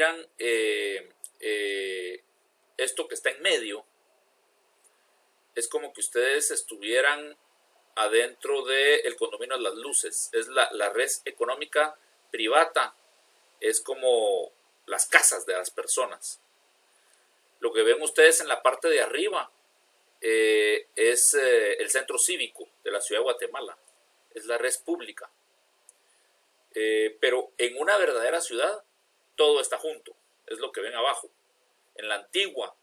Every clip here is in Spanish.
miran esto que está en medio, es como que ustedes estuvieran adentro del condominio de Las Luces. Es la red económica privada, es como las casas de las personas. Lo que ven ustedes en la parte de arriba es el centro cívico de la ciudad de Guatemala, es la red pública. Pero en una verdadera ciudad todo está junto, es lo que ven abajo. En la antigua,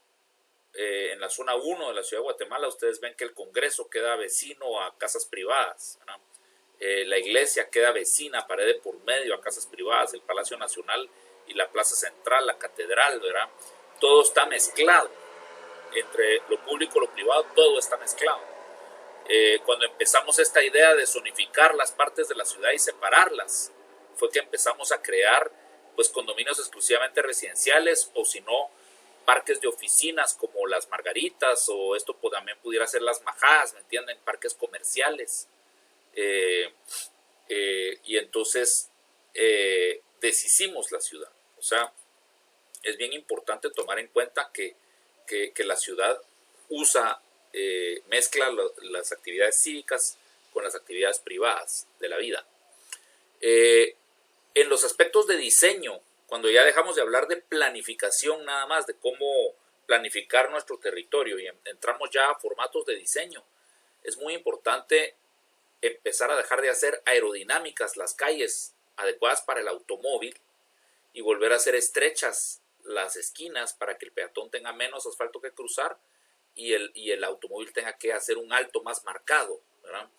en la zona 1 de la ciudad de Guatemala, ustedes ven que el Congreso queda vecino a casas privadas, ¿verdad? La iglesia queda vecina, pared por medio, a casas privadas, el Palacio Nacional y la Plaza Central, la Catedral, ¿verdad? Todo está mezclado, entre lo público y lo privado, todo está mezclado. Cuando empezamos esta idea de zonificar las partes de la ciudad y separarlas, fue que empezamos a crear pues condominios exclusivamente residenciales, o si no, parques de oficinas como las Margaritas, o esto también pudiera ser las Majadas, ¿me entienden? Parques comerciales. Y entonces deshicimos la ciudad. O sea, es bien importante tomar en cuenta que la ciudad mezcla las actividades cívicas con las actividades privadas de la vida. En los aspectos de diseño, cuando ya dejamos de hablar de planificación nada más, de cómo planificar nuestro territorio y entramos ya a formatos de diseño, es muy importante empezar a dejar de hacer aerodinámicas las calles adecuadas para el automóvil y volver a hacer estrechas las esquinas para que el peatón tenga menos asfalto que cruzar y el automóvil tenga que hacer un alto más marcado, ¿verdad?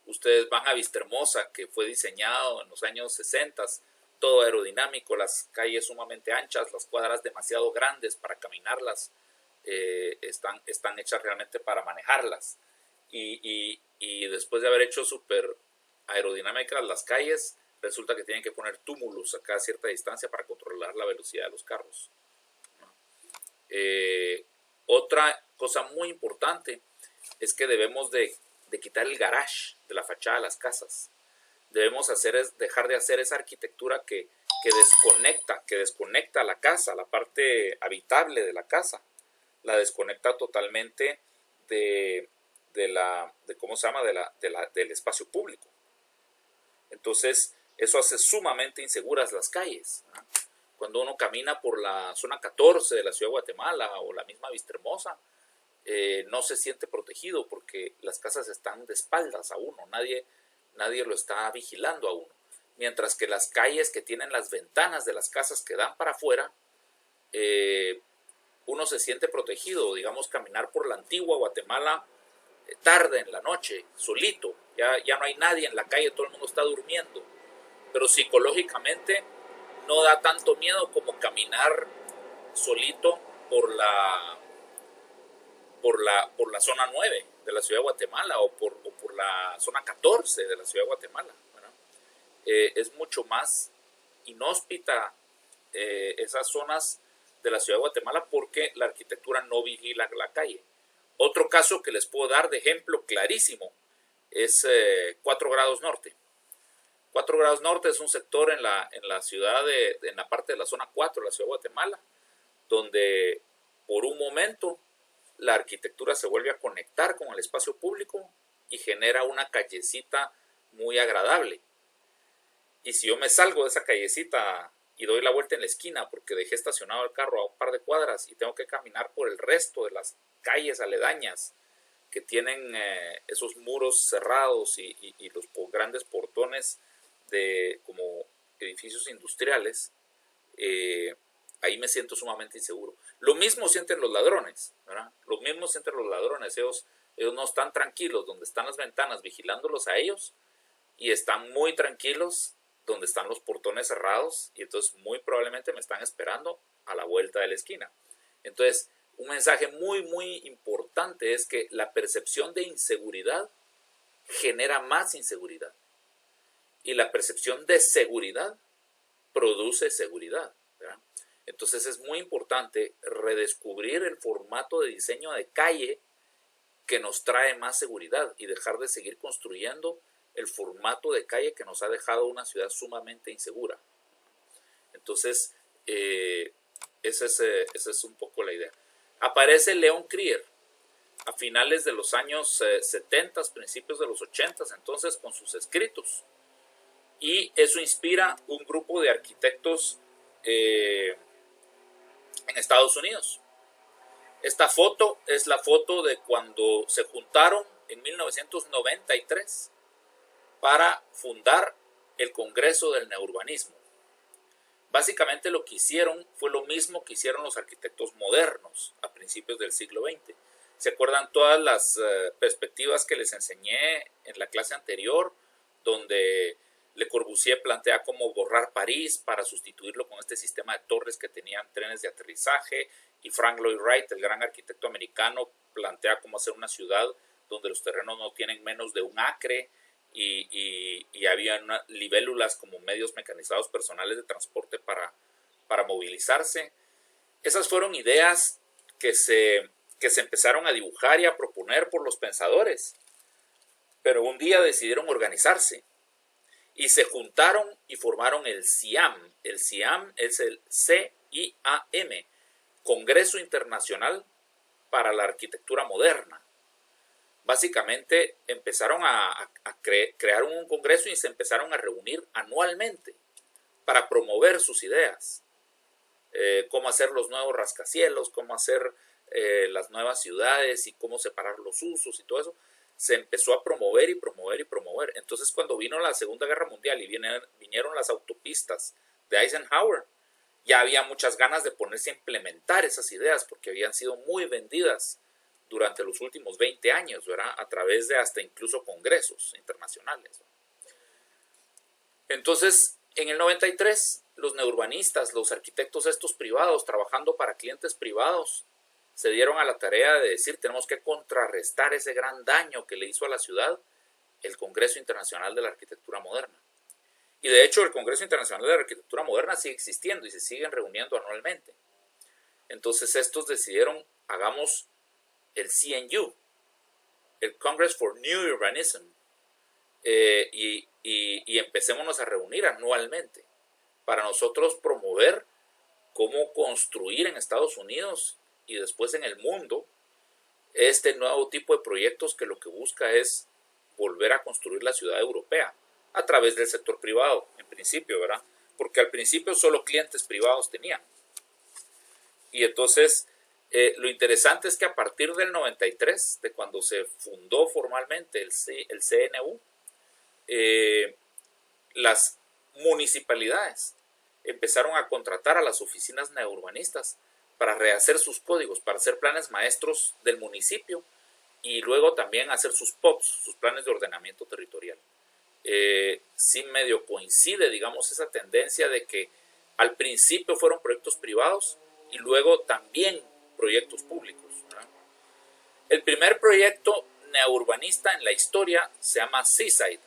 Ustedes van a Vistahermosa, que fue diseñado en los años 60, todo aerodinámico, las calles sumamente anchas, las cuadras demasiado grandes para caminarlas, están hechas realmente para manejarlas. Y después de haber hecho súper aerodinámicas las calles, resulta que tienen que poner túmulos a cada cierta distancia para controlar la velocidad de los carros. Otra cosa muy importante es que debemos de quitar el garage de la fachada de las casas. Debemos dejar de hacer esa arquitectura que desconecta la casa, la parte habitable de la casa. La desconecta totalmente del espacio público. Entonces, eso hace sumamente inseguras las calles, ¿no? Cuando uno camina por la zona 14 de la ciudad de Guatemala o la misma Vistahermosa, no se siente protegido porque las casas están de espaldas a uno, nadie lo está vigilando a uno. Mientras que las calles que tienen las ventanas de las casas que dan para afuera, uno se siente protegido. Digamos, caminar por la antigua Guatemala tarde en la noche, solito, ya no hay nadie en la calle, todo el mundo está durmiendo, pero psicológicamente no da tanto miedo como caminar solito por la zona 9 de la ciudad de Guatemala o por la zona 14 de la ciudad de Guatemala, ¿verdad? Es mucho más inhóspita esas zonas de la ciudad de Guatemala porque la arquitectura no vigila la calle. Otro caso que les puedo dar de ejemplo clarísimo es 4 grados norte. 4 grados norte es un sector en la ciudad, en la parte de la zona 4 de la ciudad de Guatemala, donde por un momento la arquitectura se vuelve a conectar con el espacio público y genera una callecita muy agradable. Y si yo me salgo de esa callecita y doy la vuelta en la esquina porque dejé estacionado el carro a un par de cuadras y tengo que caminar por el resto de las calles aledañas que tienen esos muros cerrados y los grandes portones como edificios industriales, ahí me siento sumamente inseguro. Lo mismo sienten los ladrones, ¿verdad? Lo mismo sienten los ladrones. Ellos no están tranquilos donde están las ventanas vigilándolos a ellos y están muy tranquilos donde están los portones cerrados y entonces muy probablemente me están esperando a la vuelta de la esquina. Entonces, un mensaje muy, muy importante es que la percepción de inseguridad genera más inseguridad y la percepción de seguridad produce seguridad, ¿verdad? Entonces es muy importante redescubrir el formato de diseño de calle que nos trae más seguridad y dejar de seguir construyendo el formato de calle que nos ha dejado una ciudad sumamente insegura. Entonces, esa es un poco la idea. Aparece Leon Krier a finales de los años 70, principios de los 80, entonces con sus escritos. Y eso inspira un grupo de arquitectos en Estados Unidos. Esta foto es la foto de cuando se juntaron en 1993 para fundar el Congreso del Neourbanismo. Básicamente lo que hicieron fue lo mismo que hicieron los arquitectos modernos a principios del siglo XX. ¿Se acuerdan todas las perspectivas que les enseñé en la clase anterior, donde Le Corbusier plantea cómo borrar París para sustituirlo con este sistema de torres que tenían trenes de aterrizaje, y Frank Lloyd Wright, el gran arquitecto americano, plantea cómo hacer una ciudad donde los terrenos no tienen menos de un acre y había libélulas como medios mecanizados personales de transporte para movilizarse? Esas fueron ideas que se empezaron a dibujar y a proponer por los pensadores, pero un día decidieron organizarse y se juntaron y formaron el CIAM. El CIAM es el CIAM, Congreso Internacional para la Arquitectura Moderna. Básicamente empezaron a crear un congreso y se empezaron a reunir anualmente para promover sus ideas. Cómo hacer los nuevos rascacielos, cómo hacer las nuevas ciudades y cómo separar los usos y todo eso. Se empezó a promover y promover y promover. Entonces, cuando vino la Segunda Guerra Mundial y vinieron las autopistas de Eisenhower, ya había muchas ganas de ponerse a implementar esas ideas porque habían sido muy vendidas durante los últimos 20 años, ¿verdad? A través de hasta incluso congresos internacionales. Entonces, en el 93, los neurbanistas, los arquitectos estos privados, trabajando para clientes privados, se dieron a la tarea de decir, tenemos que contrarrestar ese gran daño que le hizo a la ciudad el Congreso Internacional de la Arquitectura Moderna. Y de hecho, el Congreso Internacional de la Arquitectura Moderna sigue existiendo y se siguen reuniendo anualmente. Entonces, estos decidieron, hagamos el CNU, el Congress for New Urbanism, y empecémonos a reunir anualmente para nosotros promover cómo construir en Estados Unidos y después en el mundo este nuevo tipo de proyectos que lo que busca es volver a construir la ciudad europea a través del sector privado, en principio, ¿verdad? Porque al principio solo clientes privados tenían. Y entonces, lo interesante es que a partir del 93, de cuando se fundó formalmente el CNU, las municipalidades empezaron a contratar a las oficinas neourbanistas para rehacer sus códigos, para hacer planes maestros del municipio y luego también hacer sus POPs, sus planes de ordenamiento territorial. Sí medio coincide, digamos, esa tendencia de que al principio fueron proyectos privados y luego también proyectos públicos, ¿verdad? El primer proyecto neourbanista en la historia se llama Seaside,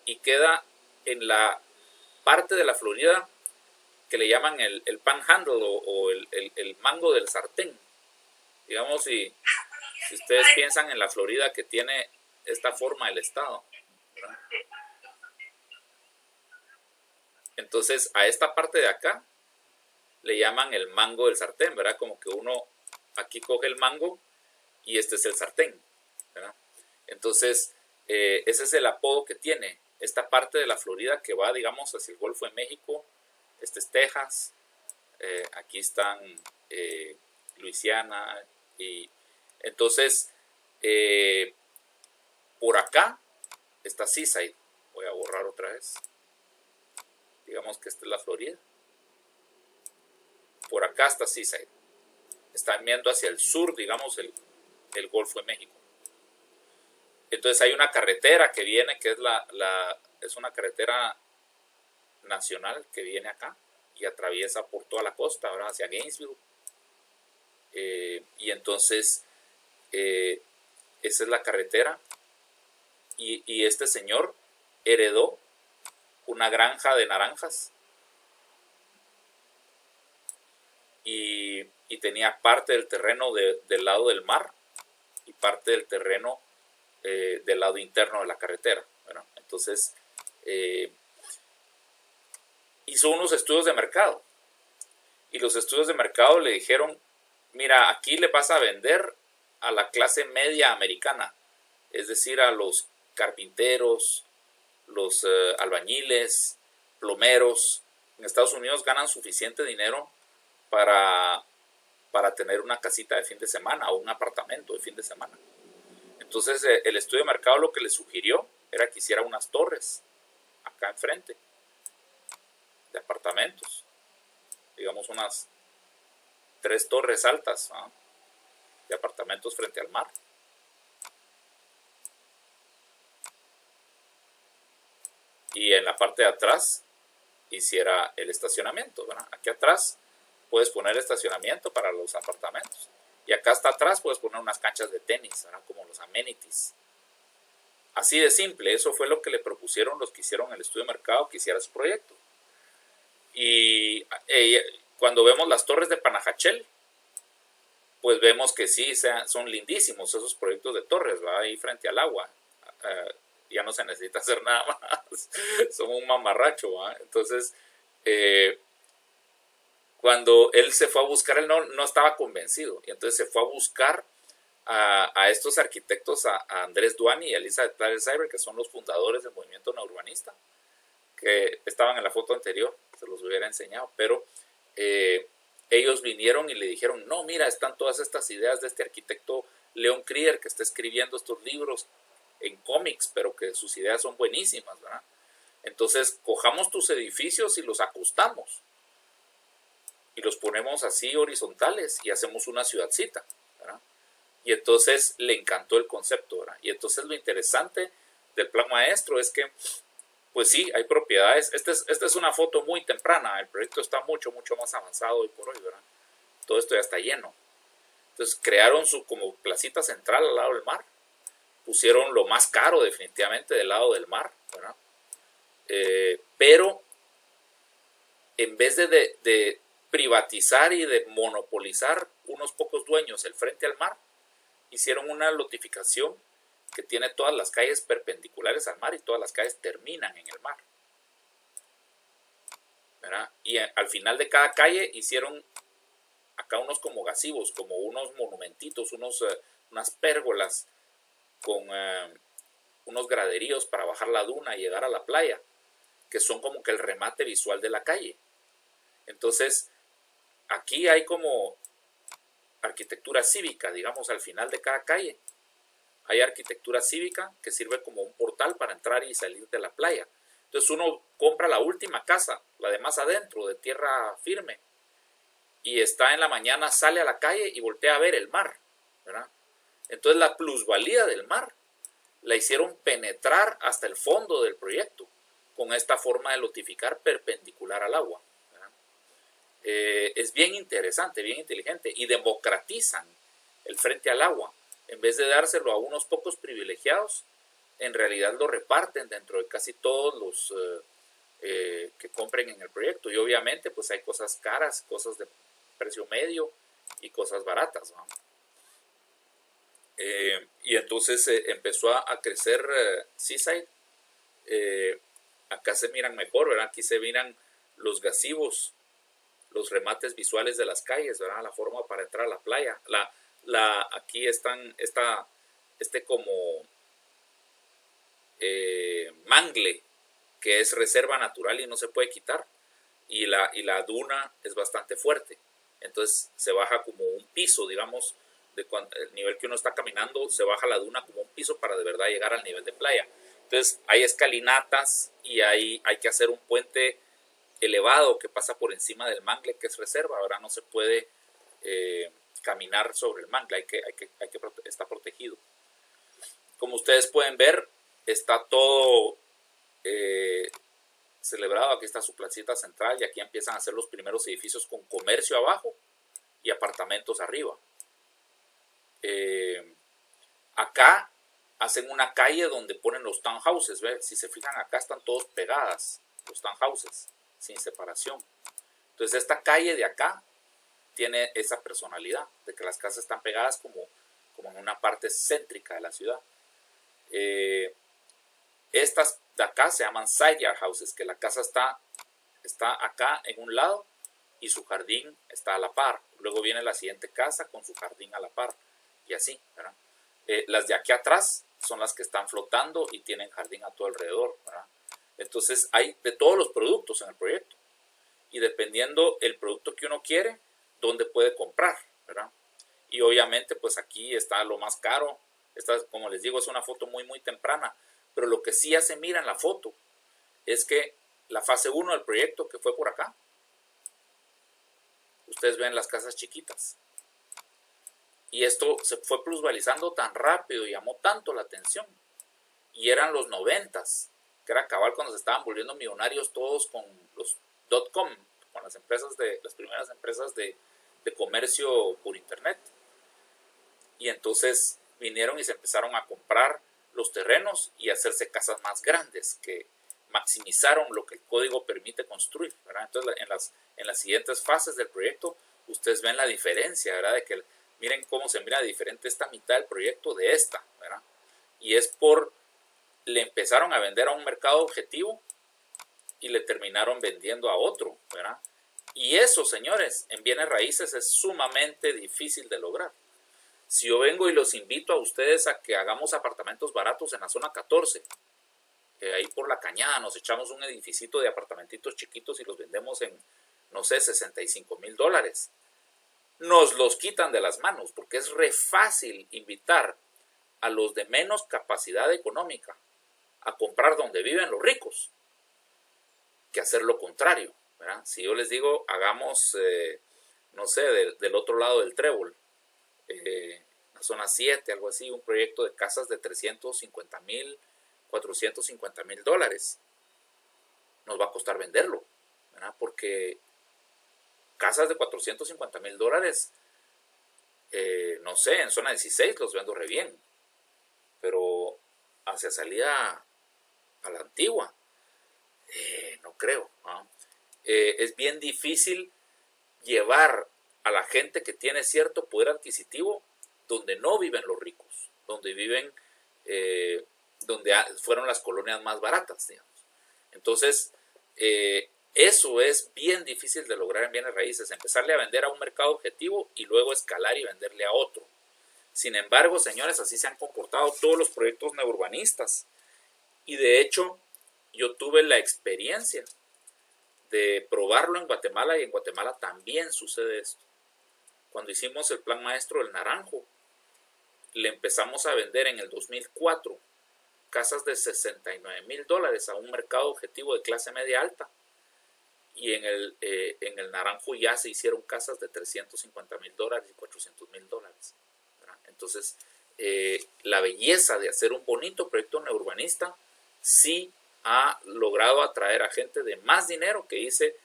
y queda en la parte de la Florida que le llaman el panhandle o el mango del sartén. Digamos, si ustedes piensan en la Florida que tiene esta forma el estado, ¿verdad? Entonces, a esta parte de acá le llaman el mango del sartén, ¿verdad? Como que uno aquí coge el mango y este es el sartén, ¿verdad? Entonces, ese es el apodo que tiene esta parte de la Florida que va, digamos, hacia el Golfo de México. Este es Texas, aquí están Luisiana, y entonces por acá está Seaside. Voy a borrar otra vez. Digamos que esta es la Florida. Por acá está Seaside. Están viendo hacia el sur, digamos, el Golfo de México. Entonces hay una carretera que viene, que es una carretera nacional que viene acá y atraviesa por toda la costa, ¿verdad? Hacia Gainesville. Y entonces esa es la carretera. Y este señor heredó una granja de naranjas y tenía parte del terreno del lado del mar y parte del terreno del lado interno de la carretera, ¿verdad? Entonces hizo unos estudios de mercado. Y los estudios de mercado le dijeron, mira, aquí le vas a vender a la clase media americana, es decir, a los carpinteros, los albañiles, plomeros. En Estados Unidos ganan suficiente dinero para tener una casita de fin de semana o un apartamento de fin de semana. Entonces el estudio de mercado lo que le sugirió era que hiciera unas torres acá enfrente de apartamentos, digamos unas 3 torres altas, ¿no?, de apartamentos frente al mar. Y en la parte de atrás hiciera el estacionamiento, ¿verdad? Aquí atrás puedes poner estacionamiento para los apartamentos. Y acá hasta atrás puedes poner unas canchas de tenis, ¿verdad?, como los amenities. Así de simple, eso fue lo que le propusieron los que hicieron el estudio de mercado que hiciera su proyecto. Y cuando vemos las torres de Panajachel, pues vemos que sí, son lindísimos esos proyectos de torres, ¿verdad?, ahí frente al agua. Ya no se necesita hacer nada más, son un mamarracho, ¿verdad? Entonces, cuando él se fue a buscar, él no estaba convencido, y entonces se fue a buscar a estos arquitectos, a Andrés Duany y a Elizabeth Plavell-Seiber, que son los fundadores del movimiento neourbanista, que estaban en la foto anterior, se los hubiera enseñado, pero ellos vinieron y le dijeron, no, mira, están todas estas ideas de este arquitecto Leon Krier, que está escribiendo estos libros en cómics, pero que sus ideas son buenísimas, ¿verdad? Entonces, cojamos tus edificios y los acostamos, y los ponemos así horizontales, y hacemos una ciudadcita, ¿verdad? Y entonces le encantó el concepto, ¿verdad? Y entonces lo interesante del plan maestro es que, pues sí, hay propiedades. Esta es una foto muy temprana, el proyecto está mucho más avanzado hoy por hoy, ¿verdad? Todo esto ya está lleno. Entonces crearon su como placita central al lado del mar, pusieron lo más caro definitivamente del lado del mar, ¿verdad? Pero en vez de privatizar y de monopolizar unos pocos dueños el frente al mar, hicieron una lotificación que tiene todas las calles perpendiculares al mar y todas las calles terminan en el mar, ¿verdad? Y al final de cada calle hicieron acá unos como gasivos, como unos monumentitos, unas pérgolas con unos graderíos para bajar la duna y llegar a la playa, que son como que el remate visual de la calle. Entonces, aquí hay como arquitectura cívica, digamos, al final de cada calle. Hay arquitectura cívica que sirve como un portal para entrar y salir de la playa. Entonces uno compra la última casa, la de más adentro, de tierra firme, y está en la mañana, sale a la calle y voltea a ver el mar, ¿verdad? Entonces la plusvalía del mar la hicieron penetrar hasta el fondo del proyecto con esta forma de lotificar perpendicular al agua, ¿verdad? Es bien interesante, bien inteligente, y democratizan el frente al agua. En vez de dárselo a unos pocos privilegiados, en realidad lo reparten dentro de casi todos los que compren en el proyecto. Y obviamente pues hay cosas caras, cosas de precio medio y cosas baratas, ¿no? Y entonces empezó a crecer Seaside. Acá se miran mejor, ¿verdad? Aquí se miran los gasivos, los remates visuales de las calles, ¿verdad? La forma para entrar a la playa. Aquí están como mangle, que es reserva natural y no se puede quitar, y la duna es bastante fuerte, entonces se baja como un piso, digamos, el nivel que uno está caminando, se baja la duna como un piso para de verdad llegar al nivel de playa. Entonces hay escalinatas y hay que hacer un puente elevado que pasa por encima del mangle, que es reserva, ahora no se puede caminar sobre el mangle, está protegido. Como ustedes pueden ver, está todo celebrado. Aquí está su placita central y aquí empiezan a hacer los primeros edificios con comercio abajo y apartamentos arriba. Acá hacen una calle donde ponen los townhouses, ¿ve? Si se fijan, acá están todos pegadas los townhouses sin separación. Entonces esta calle de acá tiene esa personalidad de que las casas están pegadas como en una parte céntrica de la ciudad. Estas de acá se llaman side yard houses, que la casa está está acá en un lado y su jardín está a la par. Luego viene la siguiente casa con su jardín a la par y así, ¿verdad? Las de aquí atrás son las que están flotando y tienen jardín a todo alrededor, ¿verdad? Entonces hay de todos los productos en el proyecto y dependiendo el producto que uno quiere, dónde puede comprar, ¿verdad? Y obviamente pues aquí está lo más caro. Esta, como les digo, es una foto muy temprana, pero lo que sí ya se mira en la foto es que la fase 1 del proyecto, que fue por acá, ustedes ven las casas chiquitas. Y esto se fue plusvalizando tan rápido y llamó tanto la atención. Y eran los 90s, que era cabal cuando se estaban volviendo millonarios todos con los .com, con las primeras empresas de comercio por internet. Y entonces vinieron y se empezaron a comprar los terrenos y hacerse casas más grandes que maximizaron lo que el código permite construir, ¿verdad? Entonces en las siguientes fases del proyecto ustedes ven la diferencia, ¿verdad? De que miren cómo se mira diferente esta mitad del proyecto de esta, ¿verdad? Y es le empezaron a vender a un mercado objetivo y le terminaron vendiendo a otro, ¿verdad? Y eso, señores, en bienes raíces es sumamente difícil de lograr. Si yo vengo y los invito a ustedes a que hagamos apartamentos baratos en la zona 14, ahí por la Cañada nos echamos un edificito de apartamentitos chiquitos y los vendemos en, no sé, $65,000. Nos los quitan de las manos porque es re fácil invitar a los de menos capacidad económica a comprar donde viven los ricos que hacer lo contrario, ¿verdad? Si yo les digo, hagamos, no sé, del otro lado del trébol, la zona 7, algo así, un proyecto de casas de $350,000, $450,000, nos va a costar venderlo, ¿verdad? Porque casas de $450,000, no sé, en zona 16 los vendo re bien, pero hacia salida a la antigua, no creo, ¿no? Es bien difícil llevar a la gente que tiene cierto poder adquisitivo donde no viven los ricos, donde viven, donde fueron las colonias más baratas, digamos. Entonces, eso es bien difícil de lograr en bienes raíces, empezarle a vender a un mercado objetivo y luego escalar y venderle a otro. Sin embargo, señores, así se han comportado todos los proyectos neourbanistas. Y de hecho, yo tuve la experiencia de probarlo en Guatemala y en Guatemala también sucede esto. Cuando hicimos el plan maestro del Naranjo, le empezamos a vender en el 2004 casas de $69,000 a un mercado objetivo de clase media alta. Y en el Naranjo ya se hicieron casas de $350,000 y $400,000. Entonces, la belleza de hacer un bonito proyecto neurbanista sí ha logrado atraer a gente de más dinero que dice,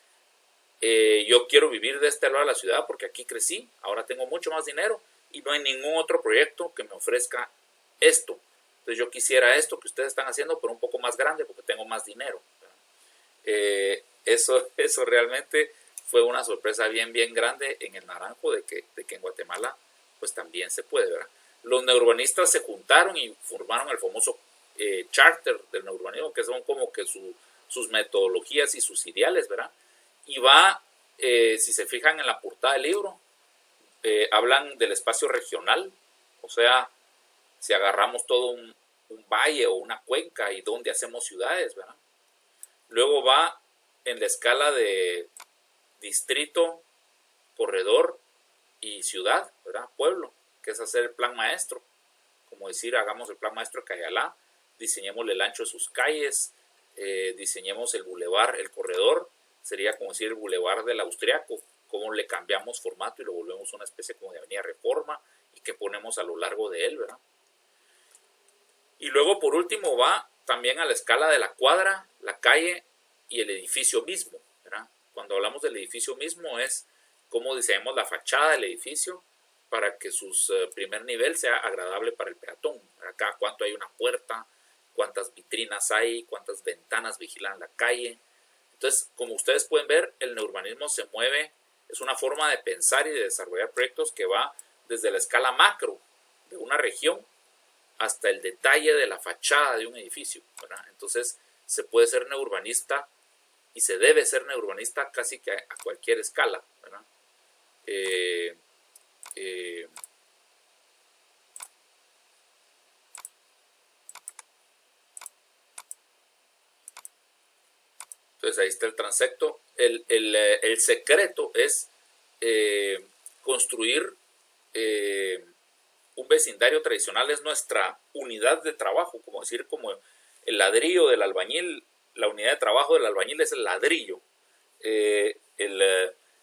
yo quiero vivir de este lado de la ciudad porque aquí crecí, ahora tengo mucho más dinero y no hay ningún otro proyecto que me ofrezca esto. Entonces yo quisiera esto que ustedes están haciendo, pero un poco más grande porque tengo más dinero. Eso realmente fue una sorpresa bien grande en el Naranjo de que en Guatemala pues también se puede, ¿verdad? Los neurbanistas se juntaron y formaron el famoso charter del neurbanismo, que son como que sus metodologías y sus ideales, ¿verdad? Y va, si se fijan en la portada del libro, hablan del espacio regional, o sea, si agarramos todo un valle o una cuenca y donde hacemos ciudades, ¿verdad? Luego va en la escala de distrito, corredor y ciudad, ¿verdad? Pueblo, que es hacer el plan maestro. Como decir, hagamos el plan maestro de Cayalá, diseñémosle el ancho de sus calles, diseñemos el bulevar, el corredor, sería como decir el bulevar del Austriaco, cómo le cambiamos formato y lo volvemos una especie como de avenida Reforma y qué ponemos a lo largo de él, ¿verdad? Y luego por último va también a la escala de la cuadra, la calle y el edificio mismo, ¿verdad? Cuando hablamos del edificio mismo es cómo diseñamos la fachada del edificio para que su primer nivel sea agradable para el peatón. Acá cuánto hay una puerta, cuántas vitrinas hay, cuántas ventanas vigilan la calle. Entonces, como ustedes pueden ver, el neurbanismo se mueve, es una forma de pensar y de desarrollar proyectos que va desde la escala macro de una región hasta el detalle de la fachada de un edificio, ¿verdad? Entonces, se puede ser neurbanista y se debe ser neurbanista casi que a cualquier escala, ¿verdad? Entonces ahí está el transecto. El secreto es construir un vecindario tradicional. Es nuestra unidad de trabajo, como decir, como el ladrillo del albañil. La unidad de trabajo del albañil es el ladrillo.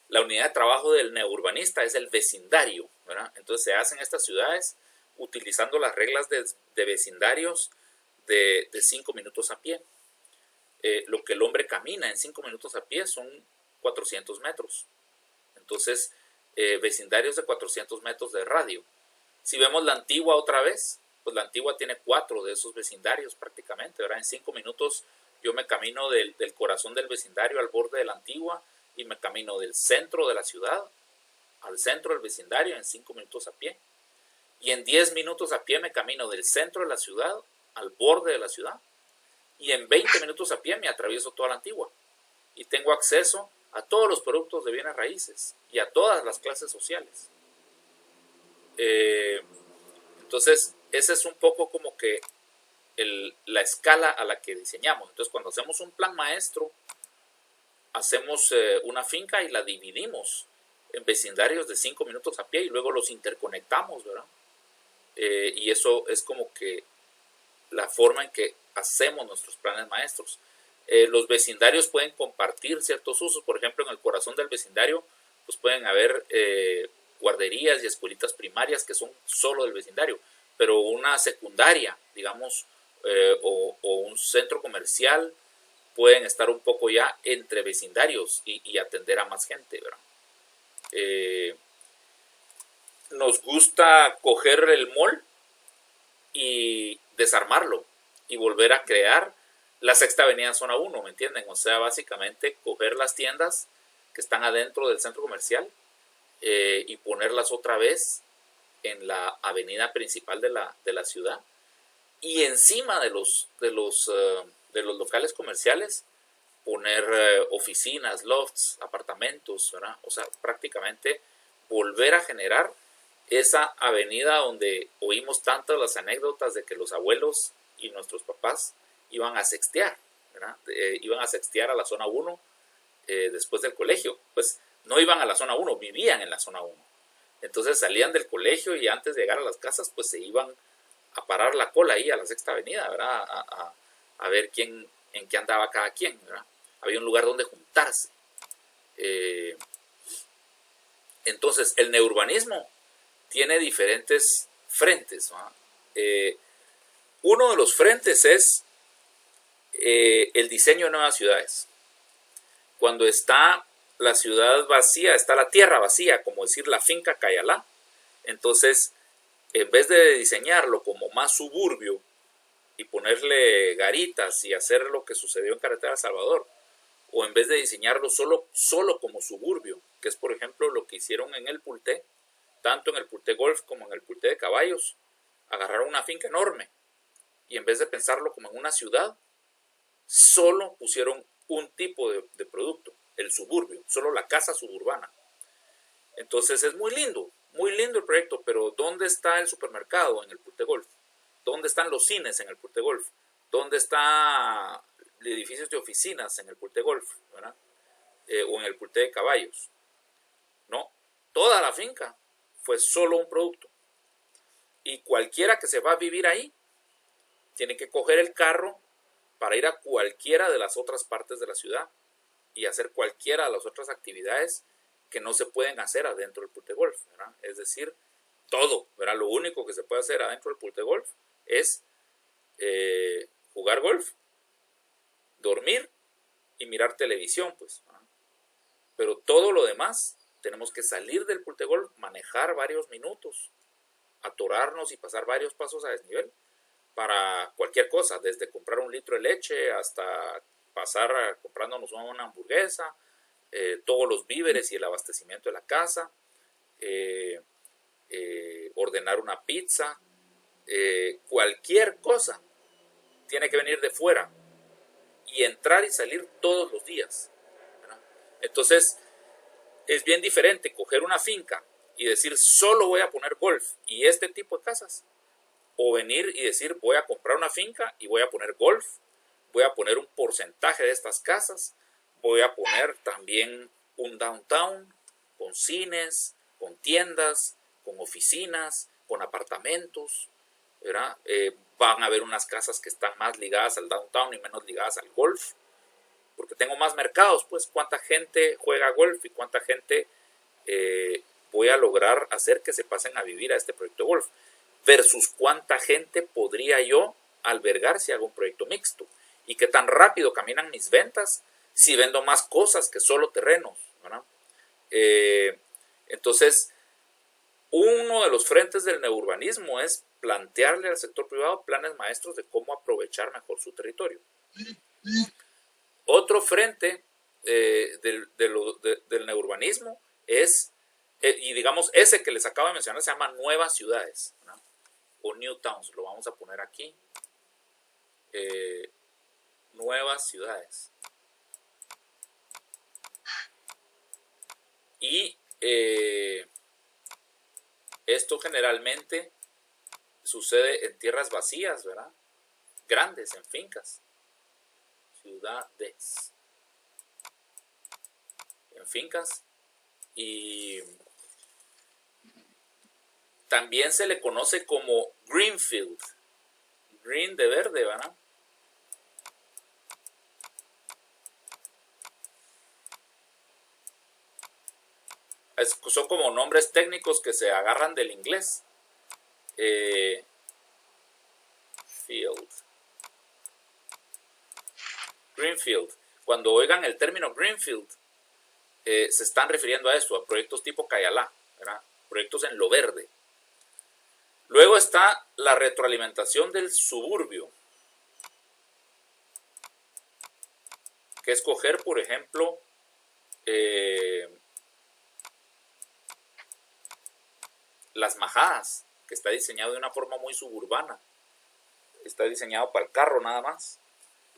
La unidad de trabajo del neurbanista es el vecindario, ¿verdad? Entonces se hacen estas ciudades utilizando las reglas de vecindarios de 5 minutos a pie. Lo que el hombre camina en 5 minutos a pie son 400 metros. Entonces, vecindarios de 400 metros de radio. Si vemos la Antigua otra vez, pues la Antigua tiene 4 de esos vecindarios prácticamente, ¿verdad? En 5 minutos yo me camino del corazón del vecindario al borde de la Antigua y me camino del centro de la ciudad al centro del vecindario en 5 minutos a pie. Y en 10 minutos a pie me camino del centro de la ciudad al borde de la ciudad. Y en 20 minutos a pie me atravieso toda la Antigua. Y tengo acceso a todos los productos de bienes raíces y a todas las clases sociales. Entonces, ese es un poco como que la escala a la que diseñamos. Entonces, cuando hacemos un plan maestro, hacemos una finca y la dividimos en vecindarios de 5 minutos a pie y luego los interconectamos, ¿verdad? Y eso es como que la forma en que hacemos nuestros planes maestros. Los vecindarios pueden compartir ciertos usos. Por ejemplo, en el corazón del vecindario pues pueden haber guarderías y escuelitas primarias que son solo del vecindario, pero una secundaria, digamos, o un centro comercial pueden estar un poco ya entre vecindarios y atender a más gente, ¿verdad? Nos gusta coger el mall y desarmarlo y volver a crear la Sexta Avenida en Zona 1, ¿me entienden? O sea, básicamente coger las tiendas que están adentro del centro comercial y ponerlas otra vez en la avenida principal de la ciudad. Y encima de los locales comerciales poner oficinas, lofts, apartamentos, ¿verdad? O sea, prácticamente volver a generar esa avenida donde oímos tantas las anécdotas de que los abuelos y nuestros papás iban a sextear, ¿verdad? Iban a sextear a la zona 1 después del colegio. Pues no iban a la zona 1, vivían en la zona 1. Entonces salían del colegio y antes de llegar a las casas, pues se iban a parar la cola ahí a la Sexta Avenida, ¿verdad? A ver en qué andaba cada quien, ¿verdad? Había un lugar donde juntarse. Entonces, el neurbanismo tiene diferentes frentes, ¿no? Uno de los frentes es el diseño de nuevas ciudades. Cuando está la ciudad vacía, está la tierra vacía, como decir la finca Cayalá. Entonces, en vez de diseñarlo como más suburbio y ponerle garitas y hacer lo que sucedió en Carretera El Salvador, o en vez de diseñarlo solo como suburbio, que es por ejemplo lo que hicieron en el Pulté, tanto en el Pulté Golf como en el Pulté de Caballos, agarraron una finca enorme y en vez de pensarlo como en una ciudad, solo pusieron un tipo de producto, el suburbio, solo la casa suburbana. Entonces es muy lindo el proyecto, pero ¿dónde está el supermercado en el Pulté Golf? ¿Dónde están los cines en el Pulté Golf? ¿Dónde están edificios de oficinas en el Pulté Golf, ¿verdad? O en el Pulté de Caballos? No, toda la finca fue solo un producto. Y cualquiera que se va a vivir ahí tiene que coger el carro para ir a cualquiera de las otras partes de la ciudad y hacer cualquiera de las otras actividades que no se pueden hacer adentro del Pulté Golf, ¿verdad? Es decir, todo, ¿verdad? Lo único que se puede hacer adentro del Pulté Golf es jugar golf, dormir y mirar televisión, pues, ¿verdad? Pero todo lo demás tenemos que salir del Pulté Golf, manejar varios minutos, atorarnos y pasar varios pasos a desnivel para cualquier cosa, desde comprar un litro de leche hasta pasar comprándonos una hamburguesa, todos los víveres y el abastecimiento de la casa, ordenar una pizza, cualquier cosa tiene que venir de fuera y entrar y salir todos los días, ¿verdad? Entonces, es bien diferente coger una finca y decir solo voy a poner golf y este tipo de casas, o venir y decir voy a comprar una finca y voy a poner golf, voy a poner un porcentaje de estas casas, voy a poner también un downtown con cines, con tiendas, con oficinas, con apartamentos, ¿verdad? Van a haber unas casas que están más ligadas al downtown y menos ligadas al golf, porque tengo más mercados, pues cuánta gente juega golf y cuánta gente voy a lograr hacer que se pasen a vivir a este proyecto de golf, versus cuánta gente podría yo albergar si hago un proyecto mixto, y qué tan rápido caminan mis ventas si vendo más cosas que solo terrenos, ¿verdad? Entonces, uno de los frentes del neurbanismo es plantearle al sector privado planes maestros de cómo aprovechar mejor su territorio. Otro frente del neurbanismo es, y digamos, ese que les acabo de mencionar se llama nuevas ciudades, ¿no? O new towns, lo vamos a poner aquí. Nuevas ciudades. Y esto generalmente sucede en tierras vacías, ¿verdad? Grandes, en fincas. Ciudades. En fincas. Y también se le conoce como greenfield. Green de verde, ¿verdad? Son como nombres técnicos que se agarran del inglés. Field. Greenfield. Cuando oigan el término Greenfield, se están refiriendo a esto, a proyectos tipo Cayalá, ¿verdad? Proyectos en lo verde. Luego está la retroalimentación del suburbio, que es coger, por ejemplo, las majadas, que está diseñado de una forma muy suburbana. Está diseñado para el carro nada más.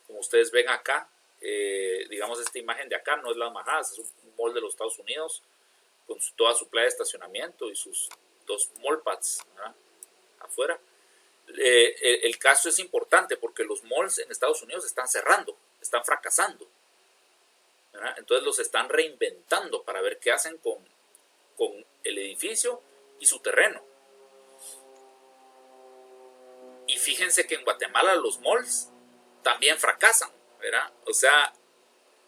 Como ustedes ven acá, digamos esta imagen de acá no es las majadas, es un mall de los Estados Unidos con toda su playa de estacionamiento y sus dos mall pads, ¿verdad? Afuera. El caso es importante porque los malls en Estados Unidos están cerrando, están fracasando, ¿verdad? Entonces los están reinventando para ver qué hacen con el edificio y su terreno. Y fíjense que en Guatemala los malls también fracasan, ¿verdad? O sea,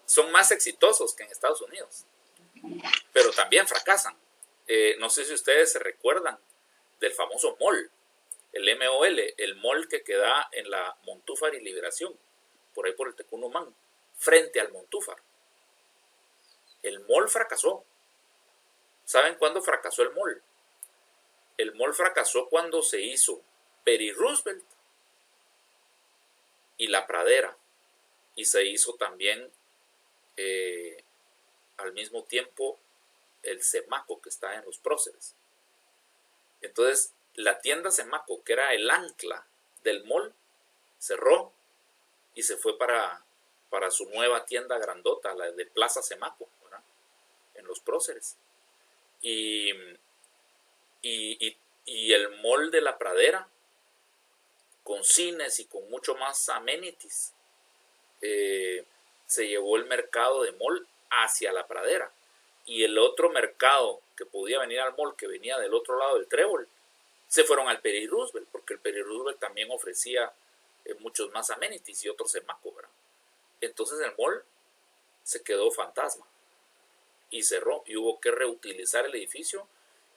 son más exitosos que en Estados Unidos, pero también fracasan. No sé si ustedes se recuerdan del famoso mall, el MOL, el mall que queda en la Montúfar y Liberación, por ahí por el Tecunumán, frente al Montúfar. El mall fracasó. ¿Saben cuándo fracasó el mall? El mall fracasó cuando se hizo Peri Roosevelt y La Pradera, y se hizo también al mismo tiempo el Semaco, que está en los próceres. Entonces la tienda Semaco, que era el ancla del mall, cerró y se fue para su nueva tienda grandota, la de Plaza Semaco, ¿verdad? En los próceres. Y el mall de La Pradera, con cines y con mucho más amenities, se llevó el mercado de mall hacia La Pradera. Y el otro mercado que podía venir al mall, que venía del otro lado del Trébol, se fueron al Peri Roosevelt, porque el Peri Roosevelt también ofrecía muchos más amenities y otros Semaco, ¿verdad? Entonces el mall se quedó fantasma y cerró, y hubo que reutilizar el edificio,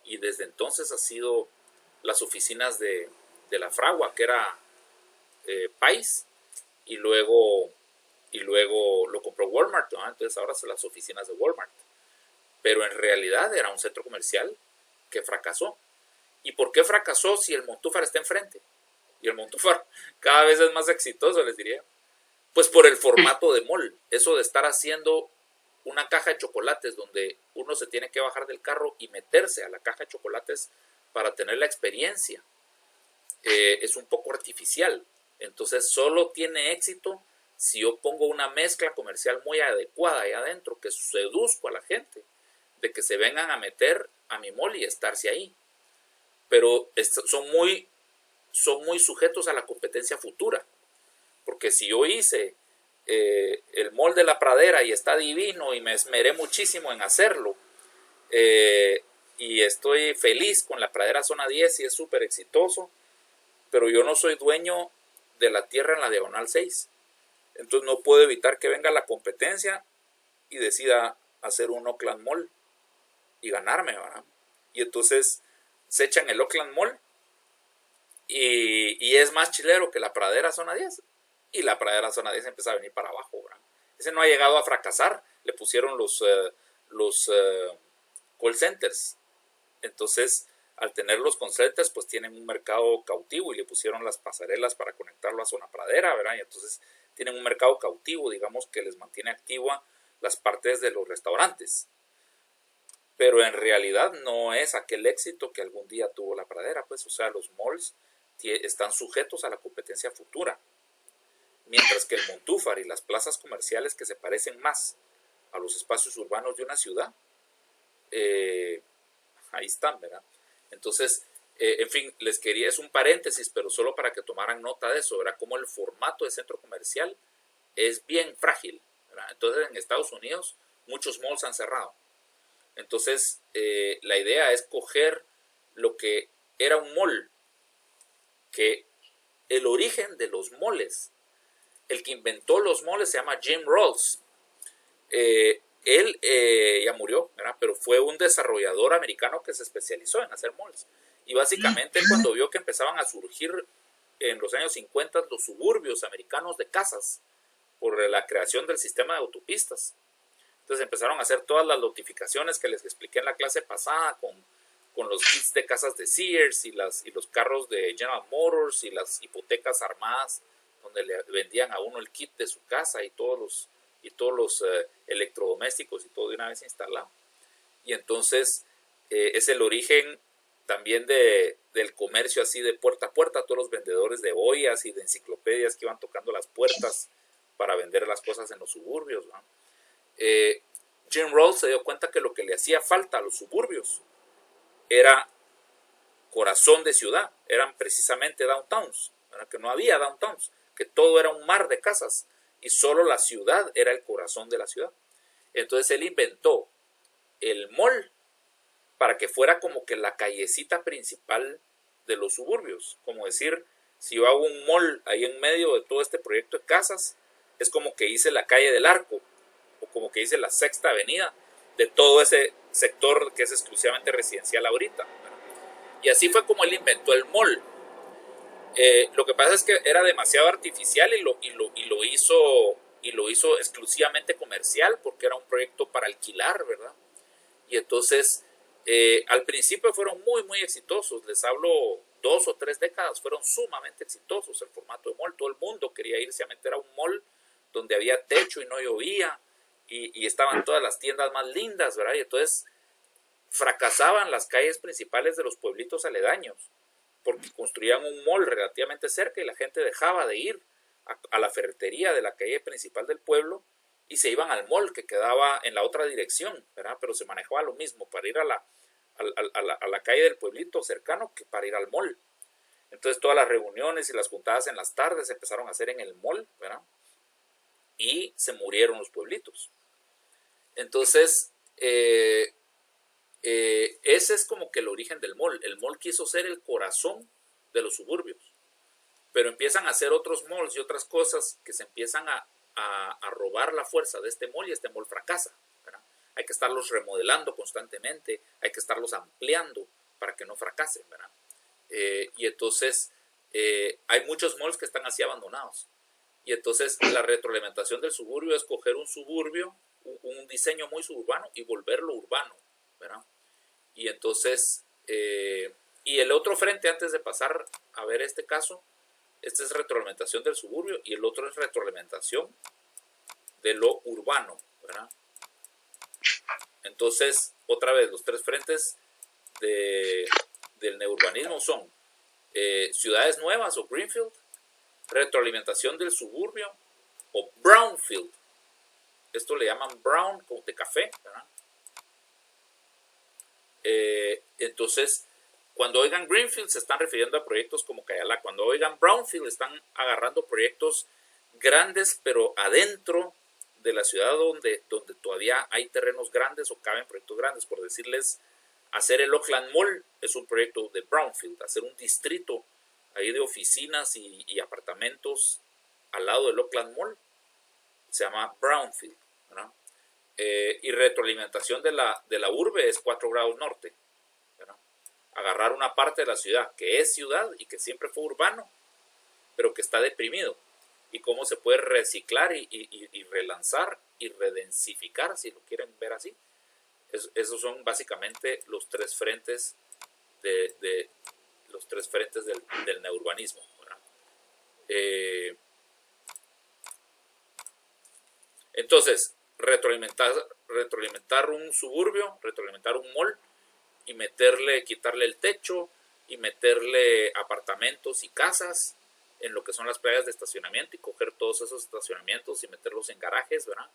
y desde entonces ha sido las oficinas de la Fragua, que era Pais, y luego lo compró Walmart, ¿no? Entonces ahora son las oficinas de Walmart. Pero en realidad era un centro comercial que fracasó. ¿Y por qué fracasó si el Montúfar está enfrente? Y el Montúfar cada vez es más exitoso, les diría. Pues por el formato de mall. Eso de estar haciendo una caja de chocolates donde uno se tiene que bajar del carro y meterse a la caja de chocolates para tener la experiencia, es un poco artificial. Entonces solo tiene éxito si yo pongo una mezcla comercial muy adecuada ahí adentro, que seduzco a la gente de que se vengan a meter a mi mall y estarse ahí. Pero son muy sujetos a la competencia futura. Porque si yo hice el mall de la Pradera y está divino y me esmeré muchísimo en hacerlo, y estoy feliz con la Pradera Zona 10 y es súper exitoso, pero yo no soy dueño de la tierra en la Diagonal 6. Entonces no puedo evitar que venga la competencia y decida hacer un Oakland Mall y ganarme, ¿verdad? Y entonces se echan el Oakland Mall y es más chilero que la Pradera Zona 10. Y la Pradera Zona 10 empieza a venir para abajo, ¿verdad? Ese no ha llegado a fracasar. Le pusieron los call centers. Entonces, al tener los call centers, pues tienen un mercado cautivo y le pusieron las pasarelas para conectarlo a Zona Pradera, ¿verdad? Y entonces tienen un mercado cautivo, digamos, que les mantiene activa las partes de los restaurantes. Pero en realidad no es aquel éxito que algún día tuvo la Pradera, pues, o sea, los malls están sujetos a la competencia futura. Mientras que el Montúfar y las plazas comerciales que se parecen más a los espacios urbanos de una ciudad, ahí están, ¿verdad? Entonces, en fin, les quería, es un paréntesis, pero solo para que tomaran nota de eso, ¿verdad? Como el formato de centro comercial es bien frágil, ¿verdad? Entonces, en Estados Unidos, muchos malls han cerrado. Entonces, la idea es coger lo que era un mall, que el origen de los malls, el que inventó los malls se llama Jim Rawls. Él ya murió, ¿verdad? Pero fue un desarrollador americano que se especializó en hacer malls. Y básicamente cuando vio que empezaban a surgir en los años 50 los suburbios americanos de casas por la creación del sistema de autopistas. Entonces empezaron a hacer todas las notificaciones que les expliqué en la clase pasada con los kits de casas de Sears y los carros de General Motors y las hipotecas armadas donde le vendían a uno el kit de su casa y todos los electrodomésticos y todo de una vez instalado. Y entonces es el origen también del comercio así de puerta a puerta, todos los vendedores de ollas y de enciclopedias que iban tocando las puertas para vender las cosas en los suburbios, ¿no? Jim Rawls se dio cuenta que lo que le hacía falta a los suburbios era corazón de ciudad, eran precisamente downtowns, ¿verdad? Que no había downtowns, que todo era un mar de casas y solo la ciudad era el corazón de la ciudad. Entonces él inventó el mall para que fuera como que la callecita principal de los suburbios. Como decir, si yo hago un mall ahí en medio de todo este proyecto de casas, es como que hice la calle del Arco, o como que hice la Sexta Avenida de todo ese sector que es exclusivamente residencial ahorita, ¿verdad? Y así fue como él inventó el mall. Lo que pasa es que era demasiado artificial y lo hizo exclusivamente comercial porque era un proyecto para alquilar, ¿verdad? Y entonces al principio fueron muy muy exitosos, les hablo 2 o 3 décadas, fueron sumamente exitosos el formato de mall. Todo el mundo quería irse a meter a un mall donde había techo y no llovía y estaban todas las tiendas más lindas, ¿verdad? Y entonces fracasaban las calles principales de los pueblitos aledaños porque construían un mall relativamente cerca y la gente dejaba de ir a la ferretería de la calle principal del pueblo y se iban al mall que quedaba en la otra dirección, ¿verdad? Pero se manejaba lo mismo para ir a la calle del pueblito cercano que para ir al mall. Entonces todas las reuniones y las juntadas en las tardes se empezaron a hacer en el mall, ¿verdad? Y se murieron los pueblitos. Entonces, ese es como que el origen del mall. El mall quiso ser el corazón de los suburbios, pero empiezan a hacer otros malls y otras cosas que se empiezan a robar la fuerza de este mall y este mall fracasa, ¿verdad? Hay que estarlos remodelando constantemente, hay que estarlos ampliando para que no fracasen, ¿verdad? Y entonces hay muchos malls que están así abandonados. Y entonces la retroalimentación del suburbio es coger un suburbio, un diseño muy suburbano y volverlo urbano, ¿verdad? Y entonces, y el otro frente, antes de pasar a ver este caso, este es retroalimentación del suburbio y el otro es retroalimentación de lo urbano, ¿verdad? Entonces, otra vez, los 3 frentes del neurbanismo son ciudades nuevas o greenfield, retroalimentación del suburbio o brownfield. Esto le llaman brown, como de café, ¿verdad? Entonces, cuando oigan greenfield se están refiriendo a proyectos como Cayala. Cuando oigan brownfield están agarrando proyectos grandes, pero adentro de la ciudad donde todavía hay terrenos grandes o caben proyectos grandes. Por decirles, hacer el Oakland Mall es un proyecto de brownfield. Hacer un distrito ahí de oficinas y apartamentos al lado del Oakland Mall se llama brownfield, ¿verdad? Y retroalimentación de la urbe es 4 grados norte, ¿verdad? Agarrar una parte de la ciudad que es ciudad y que siempre fue urbano, pero que está deprimido, y cómo se puede reciclar y relanzar y redensificar, si lo quieren ver así. Esos son básicamente los tres frentes del neurbanismo, ¿verdad? Entonces, retroalimentar un suburbio, retroalimentar un mall y quitarle el techo y meterle apartamentos y casas en lo que son las playas de estacionamiento y coger todos esos estacionamientos y meterlos en garajes, ¿verdad?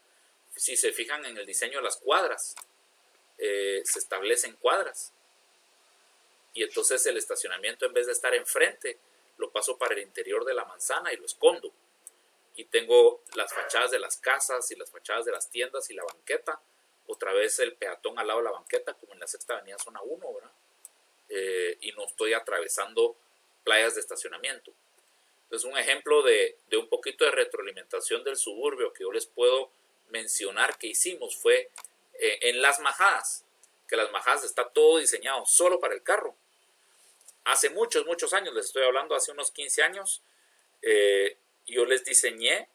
Si se fijan en el diseño de las cuadras, se establecen cuadras y entonces el estacionamiento, en vez de estar enfrente, lo paso para el interior de la manzana y lo escondo. Y tengo las fachadas de las casas y las fachadas de las tiendas y la banqueta. Otra vez el peatón al lado de la banqueta, como en la Sexta Avenida Zona 1, ¿verdad? Y no estoy atravesando playas de estacionamiento. Entonces, un ejemplo de un poquito de retroalimentación del suburbio que yo les puedo mencionar que hicimos fue en Las Majadas, que Las Majadas está todo diseñado solo para el carro. Hace muchos, muchos años, les estoy hablando, hace unos 15 años, yo les diseñé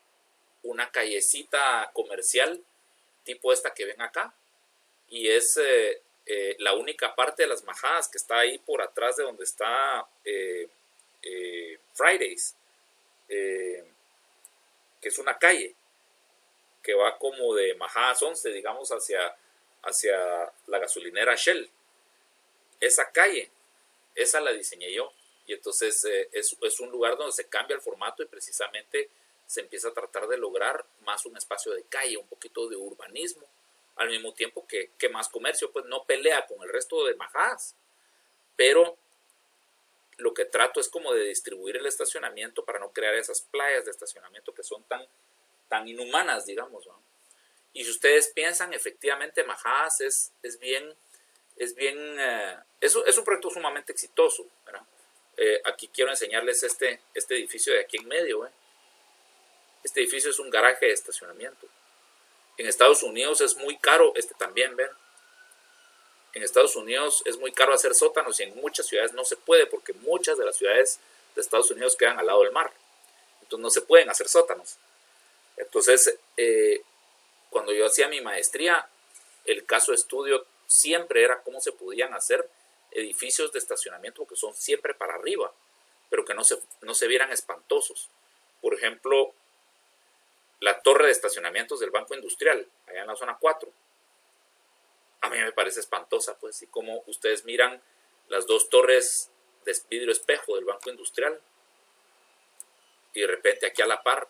una callecita comercial tipo esta que ven acá, y es la única parte de Las Majadas que está ahí por atrás de donde está Fridays, que es una calle que va como de Majadas 11, digamos, hacia la gasolinera Shell. Esa calle, esa la diseñé yo. Y entonces es un lugar donde se cambia el formato y precisamente se empieza a tratar de lograr más un espacio de calle, un poquito de urbanismo, al mismo tiempo que más comercio, pues no pelea con el resto de Majadas, pero lo que trato es como de distribuir el estacionamiento para no crear esas playas de estacionamiento que son tan inhumanas, digamos, ¿no? Y si ustedes piensan, efectivamente Majadas es un proyecto sumamente exitoso, ¿verdad? Aquí quiero enseñarles este edificio de aquí en medio. Este edificio es un garaje de estacionamiento. En Estados Unidos es muy caro, también, ¿ven? En Estados Unidos es muy caro hacer sótanos y en muchas ciudades no se puede porque muchas de las ciudades de Estados Unidos quedan al lado del mar. Entonces no se pueden hacer sótanos. Entonces, cuando yo hacía mi maestría, el caso de estudio siempre era cómo se podían hacer edificios de estacionamiento que son siempre para arriba, pero que no se vieran espantosos. Por ejemplo, la torre de estacionamientos del Banco Industrial, allá en la zona 4. A mí me parece espantosa, pues, y como ustedes miran las dos torres de vidrio espejo del Banco Industrial, y de repente aquí a la par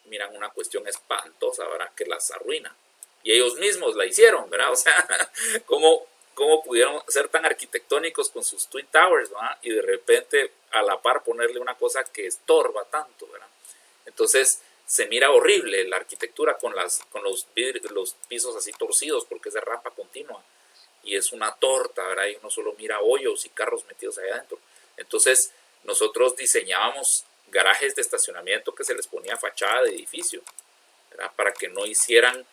miran una cuestión espantosa, ¿verdad?, que las arruina. Y ellos mismos la hicieron, ¿verdad? O sea, ¿cómo pudieron ser tan arquitectónicos con sus Twin Towers, ¿verdad? Y de repente a la par ponerle una cosa que estorba tanto, ¿verdad? Entonces se mira horrible la arquitectura con los pisos así torcidos porque es de rampa continua y es una torta, ¿verdad? Y uno solo mira hoyos y carros metidos allá adentro. Entonces nosotros diseñábamos garajes de estacionamiento que se les ponía fachada de edificio, ¿verdad?, para que no hicieran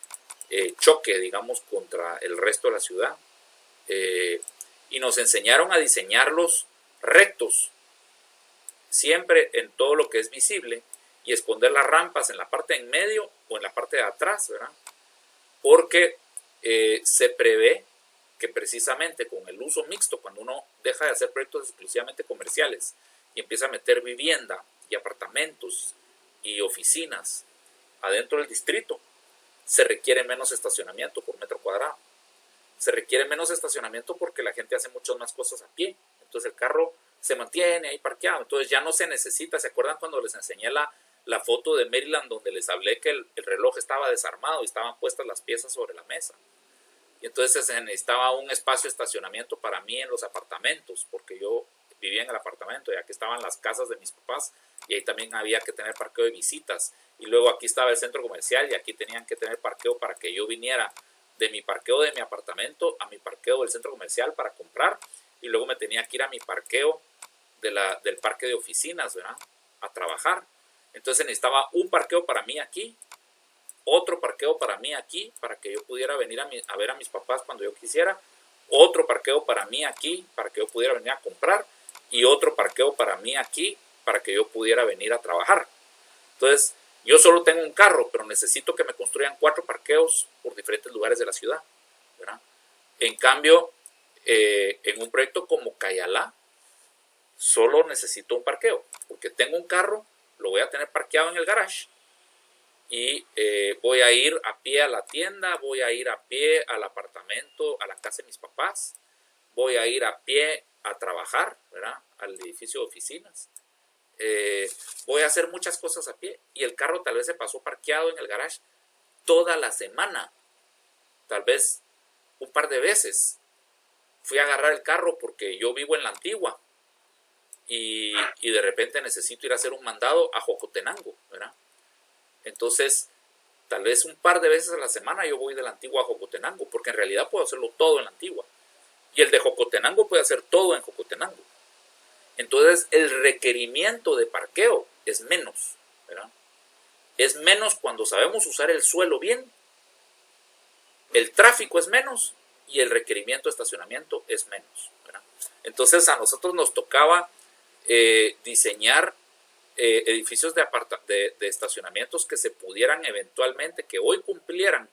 choque, digamos, contra el resto de la ciudad. Y nos enseñaron a diseñarlos rectos, siempre en todo lo que es visible, y esconder las rampas en la parte de en medio o en la parte de atrás, ¿verdad? Porque se prevé que precisamente con el uso mixto, cuando uno deja de hacer proyectos exclusivamente comerciales y empieza a meter vivienda y apartamentos y oficinas adentro del distrito, se requiere menos estacionamiento por metro cuadrado. Se requiere menos estacionamiento porque la gente hace muchas más cosas a pie. Entonces el carro se mantiene ahí parqueado. Entonces ya no se necesita. ¿Se acuerdan cuando les enseñé la la foto de Maryland donde les hablé que el reloj estaba desarmado y estaban puestas las piezas sobre la mesa. Y entonces se necesitaba un espacio de estacionamiento para mí en los apartamentos, porque yo vivía en el apartamento y aquí estaban las casas de mis papás y ahí también había que tener parqueo de visitas. Y luego aquí estaba el centro comercial y aquí tenían que tener parqueo para que yo viniera de mi parqueo de mi apartamento a mi parqueo del centro comercial para comprar, y luego me tenía que ir a mi parqueo del parque de oficinas, ¿verdad?, a trabajar. Entonces necesitaba un parqueo para mí aquí, otro parqueo para mí aquí, para que yo pudiera venir a ver a mis papás cuando yo quisiera, otro parqueo para mí aquí, para que yo pudiera venir a comprar, y otro parqueo para mí aquí, para que yo pudiera venir a trabajar. Entonces, yo solo tengo un carro, pero necesito que me construyan 4 parqueos por diferentes lugares de la ciudad, ¿verdad? En cambio, en un proyecto como Cayalá, solo necesito un parqueo, porque tengo un carro, lo voy a tener parqueado en el garage, y voy a ir a pie a la tienda, voy a ir a pie al apartamento, a la casa de mis papás, voy a ir a pie a trabajar, ¿verdad?, al edificio de oficinas. Voy a hacer muchas cosas a pie, y el carro tal vez se pasó parqueado en el garage toda la semana, tal vez un par de veces. Fui a agarrar el carro porque yo vivo en la Antigua y de repente necesito ir a hacer un mandado a Jocotenango, ¿verdad? Entonces, tal vez un par de veces a la semana yo voy de la Antigua a Jocotenango, porque en realidad puedo hacerlo todo en la Antigua, y el de Jocotenango puede hacer todo en Jocotenango. Entonces, el requerimiento de parqueo es menos, ¿verdad? Es menos cuando sabemos usar el suelo bien, el tráfico es menos y el requerimiento de estacionamiento es menos, ¿verdad? Entonces, a nosotros nos tocaba diseñar edificios de estacionamientos que se pudieran eventualmente, que hoy cumplieran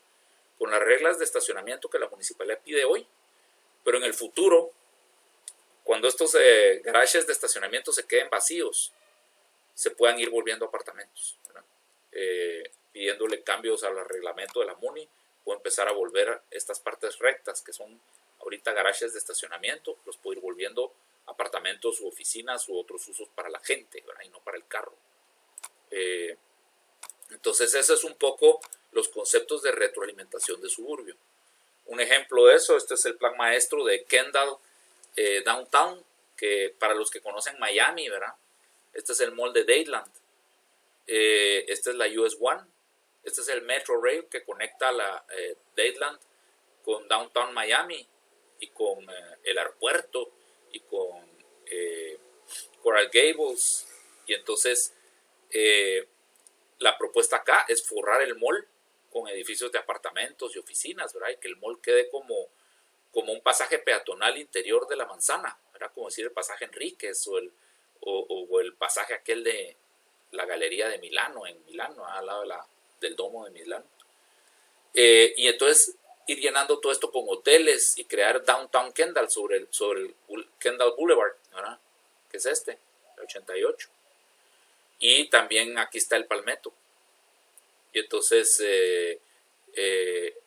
con las reglas de estacionamiento que la municipalidad pide hoy, pero en el futuro, cuando estos garajes de estacionamiento se queden vacíos, se puedan ir volviendo apartamentos, ¿verdad? Pidiéndole cambios al reglamento de la MUNI, o empezar a volver estas partes rectas que son ahorita garajes de estacionamiento, los puedo ir volviendo apartamentos u oficinas u otros usos para la gente, ¿verdad?, y no para el carro. Entonces, ese es un poco los conceptos de retroalimentación de suburbio. Un ejemplo de eso, este es el plan maestro de Kendall Downtown, que para los que conocen Miami, ¿verdad?, este es el mall de Dadeland, esta es la US One, este es el Metro Rail que conecta la Dadeland con Downtown Miami y con el aeropuerto y con Coral Gables. Y entonces la propuesta acá es forrar el mall con edificios de apartamentos y oficinas, ¿verdad?, y que el mall quede como un pasaje peatonal interior de la manzana, ¿verdad?, como decir el pasaje Enríquez o el pasaje aquel de la Galería de Milano, en Milano, al lado del Domo de Milano. Y entonces ir llenando todo esto con hoteles y crear Downtown Kendall sobre el Kendall Boulevard, ¿verdad?, que es el 88. Y también aquí está el Palmetto. Y entonces en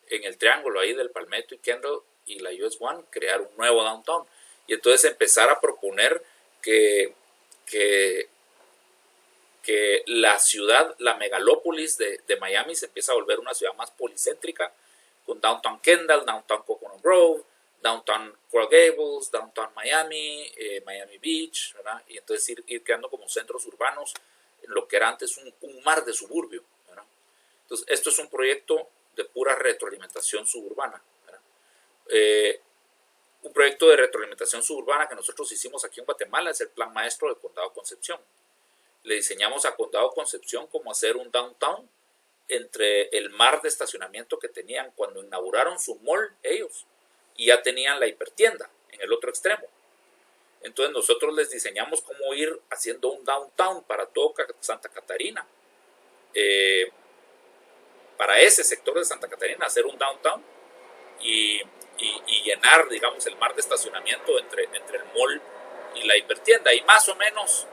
el triángulo ahí del Palmetto y Kendall y la US One, crear un nuevo downtown. Y entonces empezar a proponer que la ciudad, la megalópolis de Miami se empieza a volver una ciudad más policéntrica, con Downtown Kendall, Downtown Coconut Grove, Downtown Coral Gables, Downtown Miami, Miami Beach, ¿verdad? Y entonces ir creando como centros urbanos en lo que era antes un mar de suburbio, ¿verdad? Entonces, esto es un proyecto de pura retroalimentación suburbana, ¿verdad? Un proyecto de retroalimentación suburbana que nosotros hicimos aquí en Guatemala es el Plan Maestro del Condado Concepción. Le diseñamos a Condado Concepción cómo hacer un downtown entre el mar de estacionamiento que tenían cuando inauguraron su mall ellos, y ya tenían la hipertienda en el otro extremo. Entonces nosotros les diseñamos cómo ir haciendo un downtown para todo Santa Catarina, para ese sector de Santa Catarina, hacer un downtown y llenar, digamos, el mar de estacionamiento entre el mall y la hipertienda, y más o menos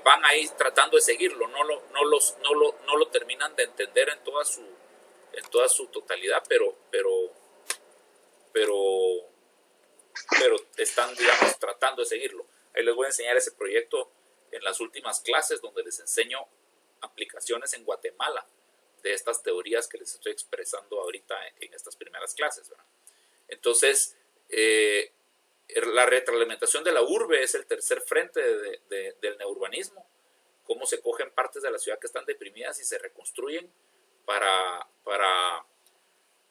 van ahí tratando de seguirlo, no lo terminan de entender en toda su totalidad, pero están, digamos, tratando de seguirlo. Ahí les voy a enseñar ese proyecto en las últimas clases, donde les enseño aplicaciones en Guatemala de estas teorías que les estoy expresando ahorita en estas primeras clases, ¿verdad? Entonces, la retroalimentación de la urbe es el tercer frente del neurbanismo. Cómo se cogen partes de la ciudad que están deprimidas y se reconstruyen para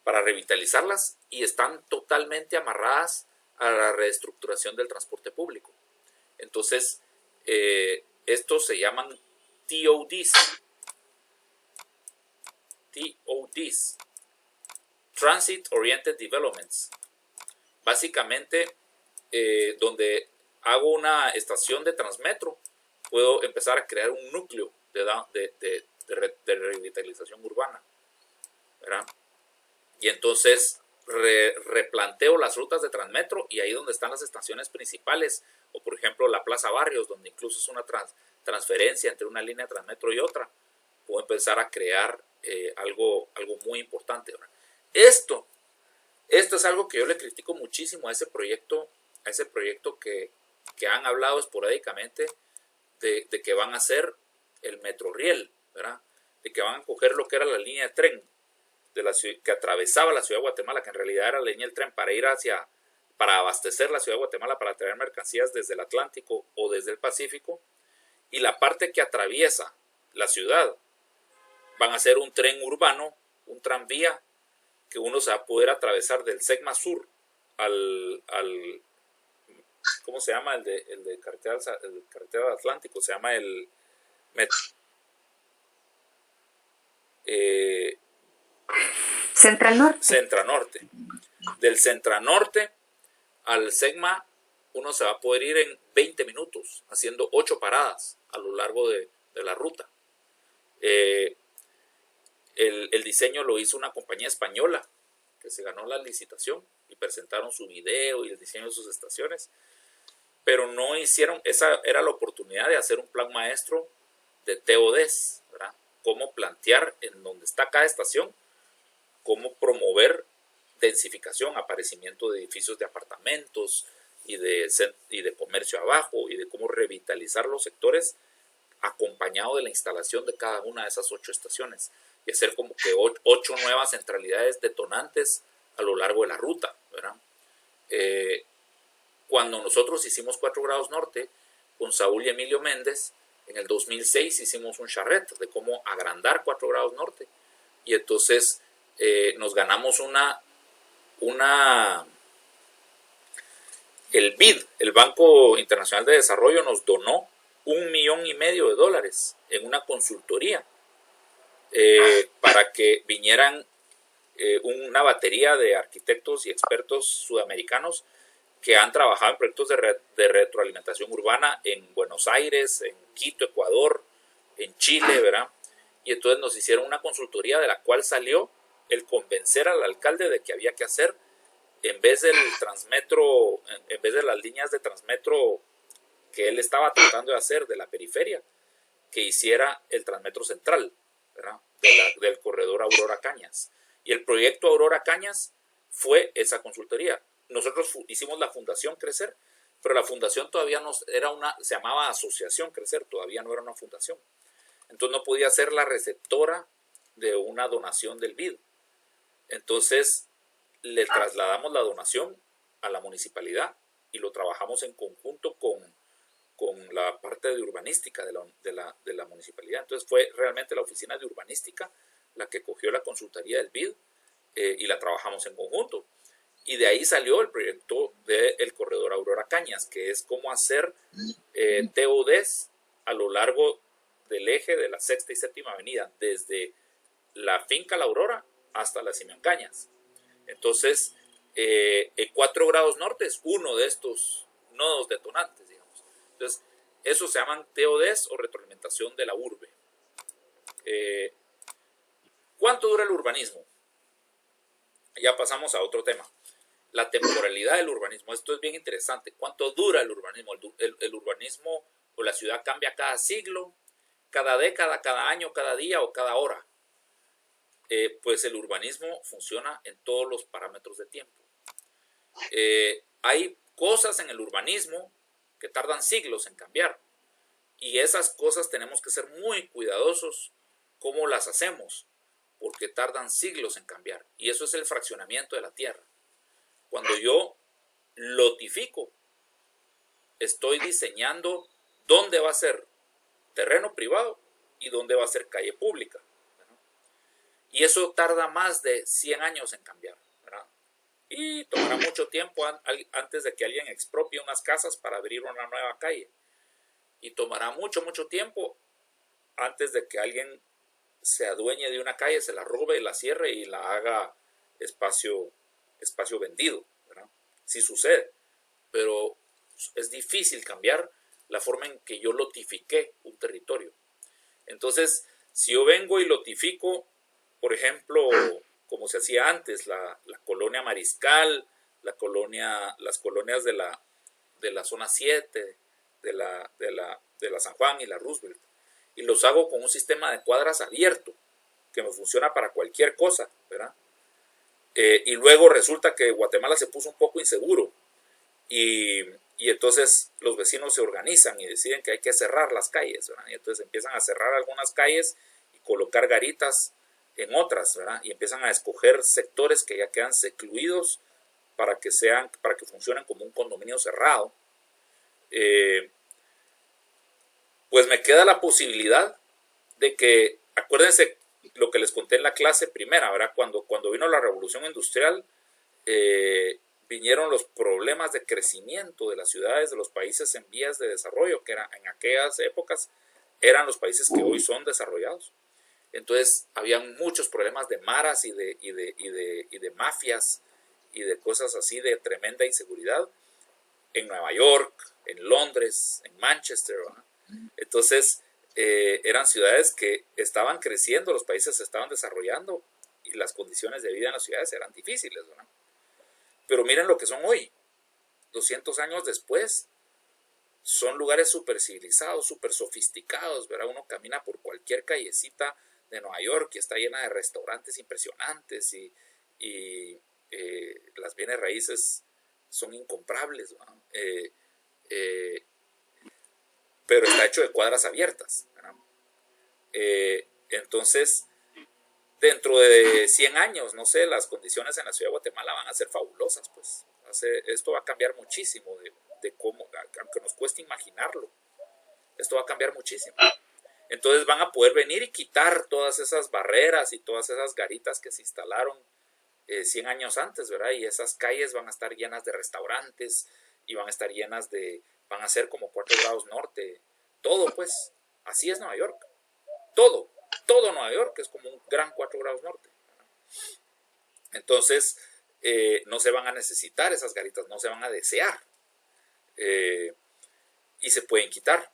revitalizarlas, y están totalmente amarradas a la reestructuración del transporte público. Entonces, estos se llaman TODs. TODs. Transit Oriented Developments. Básicamente, donde hago una estación de Transmetro, puedo empezar a crear un núcleo de revitalización urbana, ¿verdad? Y entonces replanteo las rutas de Transmetro, y ahí donde están las estaciones principales, o por ejemplo la Plaza Barrios, donde incluso es una transferencia entre una línea de Transmetro y otra, puedo empezar a crear algo muy importante, ¿verdad? Esto es algo que yo le critico muchísimo a ese proyecto que han hablado esporádicamente de que van a hacer el Metroriel, ¿verdad? De que van a coger lo que era la línea de tren que atravesaba la ciudad de Guatemala, que en realidad era la línea del tren para abastecer la ciudad de Guatemala, para traer mercancías desde el Atlántico o desde el Pacífico, y la parte que atraviesa la ciudad van a ser un tren urbano, un tranvía, que uno se va a poder atravesar del Segma Sur al ¿cómo se llama? El de carretera Atlántico, se llama el Central Norte. Centra Norte. Del Centra Norte al Segma uno se va a poder ir en 20 minutos, haciendo 8 paradas a lo largo de la ruta. El diseño lo hizo una compañía española que se ganó la licitación, y presentaron su video y el diseño de sus estaciones, pero no hicieron, esa era la oportunidad de hacer un plan maestro de TODs, ¿verdad? Cómo plantear en donde está cada estación, cómo promover densificación, aparecimiento de edificios de apartamentos y de comercio abajo, y de cómo revitalizar los sectores acompañado de la instalación de cada una de esas 8 estaciones, y hacer como que 8 nuevas centralidades detonantes a lo largo de la ruta, ¿verdad? Cuando nosotros hicimos 4 grados norte con Saúl y Emilio Méndez, en el 2006 hicimos un charrette de cómo agrandar 4 grados norte, y entonces nos ganamos el BID, el Banco Internacional de Desarrollo, nos donó $1,5 millones en una consultoría para que vinieran una batería de arquitectos y expertos sudamericanos que han trabajado en proyectos de retroalimentación urbana en Buenos Aires, en Quito, Ecuador, en Chile, ¿verdad? Y entonces nos hicieron una consultoría de la cual salió el convencer al alcalde de que había que hacer, en vez del Transmetro, en vez de las líneas de Transmetro que él estaba tratando de hacer de la periferia, que hiciera el Transmetro Central, ¿verdad? Del corredor Aurora Cañas. Y el proyecto Aurora Cañas fue esa consultoría. Nosotros hicimos la Fundación Crecer, pero la fundación todavía no era se llamaba Asociación Crecer, todavía no era una fundación. Entonces no podía ser la receptora de una donación del BID. Entonces le trasladamos la donación a la municipalidad y lo trabajamos en conjunto con la parte de urbanística de la municipalidad. Entonces fue realmente la oficina de urbanística la que cogió la consultoría del BID y la trabajamos en conjunto. Y de ahí salió el proyecto del corredor Aurora Cañas, que es cómo hacer TODs a lo largo del eje de la Sexta y Séptima Avenida, desde la finca La Aurora hasta la Simeón Cañas. Entonces, 4 grados norte es uno de estos nodos detonantes, digamos. Entonces, eso se llaman TODs o retroalimentación de la urbe. ¿Cuánto dura el urbanismo? Ya pasamos a otro tema. La temporalidad del urbanismo. Esto es bien interesante. ¿Cuánto dura el urbanismo? El urbanismo o la ciudad cambia cada siglo, cada década, cada año, cada día o cada hora. Pues el urbanismo funciona en todos los parámetros de tiempo. Hay cosas en el urbanismo que tardan siglos en cambiar Y esas cosas tenemos que ser muy cuidadosos cómo las hacemos, porque tardan siglos en cambiar. Y eso es el fraccionamiento de la tierra. Cuando yo lotifico, estoy diseñando dónde va a ser terreno privado y dónde va a ser calle pública. Y eso tarda más de 100 años en cambiar, ¿verdad? Y tomará mucho tiempo antes de que alguien expropie unas casas para abrir una nueva calle. Y tomará mucho tiempo antes de que alguien se adueñe de una calle, se la robe, la cierre y la haga espacio vendido, ¿verdad? Sí sucede, pero es difícil cambiar la forma en que yo lotifiqué un territorio. Entonces, si yo vengo y lotifico, por ejemplo, como se hacía antes, la colonia Mariscal, las colonias de la zona 7, de la San Juan y la Roosevelt, y los hago con un sistema de cuadras abierto, que me funciona para cualquier cosa, ¿verdad? Y luego resulta que Guatemala se puso un poco inseguro, y entonces los vecinos se organizan y deciden que hay que cerrar las calles, ¿verdad? Y entonces empiezan a cerrar algunas calles y colocar garitas en otras, ¿verdad? Y empiezan a escoger sectores que ya quedan secluidos para que funcionen como un condominio cerrado. Pues me queda la posibilidad de que, acuérdense lo que les conté en la clase primera, ¿verdad? Cuando vino la revolución industrial, vinieron los problemas de crecimiento de las ciudades de los países en vías de desarrollo, que en aquellas épocas eran los países que hoy son desarrollados. Entonces, habían muchos problemas de maras y de mafias y de cosas así de tremenda inseguridad en Nueva York, en Londres, en Manchester, ¿verdad? Entonces, eran ciudades que estaban creciendo, los países se estaban desarrollando y las condiciones de vida en las ciudades eran difíciles, ¿verdad? Pero miren lo que son hoy, 200 años después, son lugares súper civilizados, súper sofisticados, ¿verdad? Uno camina por cualquier callecita de Nueva York y está llena de restaurantes impresionantes y las bienes raíces son incomprables, ¿verdad? Pero está hecho de cuadras abiertas, ¿verdad? Entonces, dentro de 100 años, no sé, las condiciones en la ciudad de Guatemala van a ser fabulosas, pues. Esto va a cambiar muchísimo de cómo, aunque nos cueste imaginarlo, esto va a cambiar muchísimo. Entonces van a poder venir y quitar todas esas barreras y todas esas garitas que se instalaron 100 años antes, ¿verdad? Y esas calles van a estar llenas de restaurantes y van a estar van a ser como 4 grados norte, todo pues, así es Nueva York, todo Nueva York es como un gran 4 grados norte. Entonces, no se van a necesitar esas garitas, no se van a desear y se pueden quitar.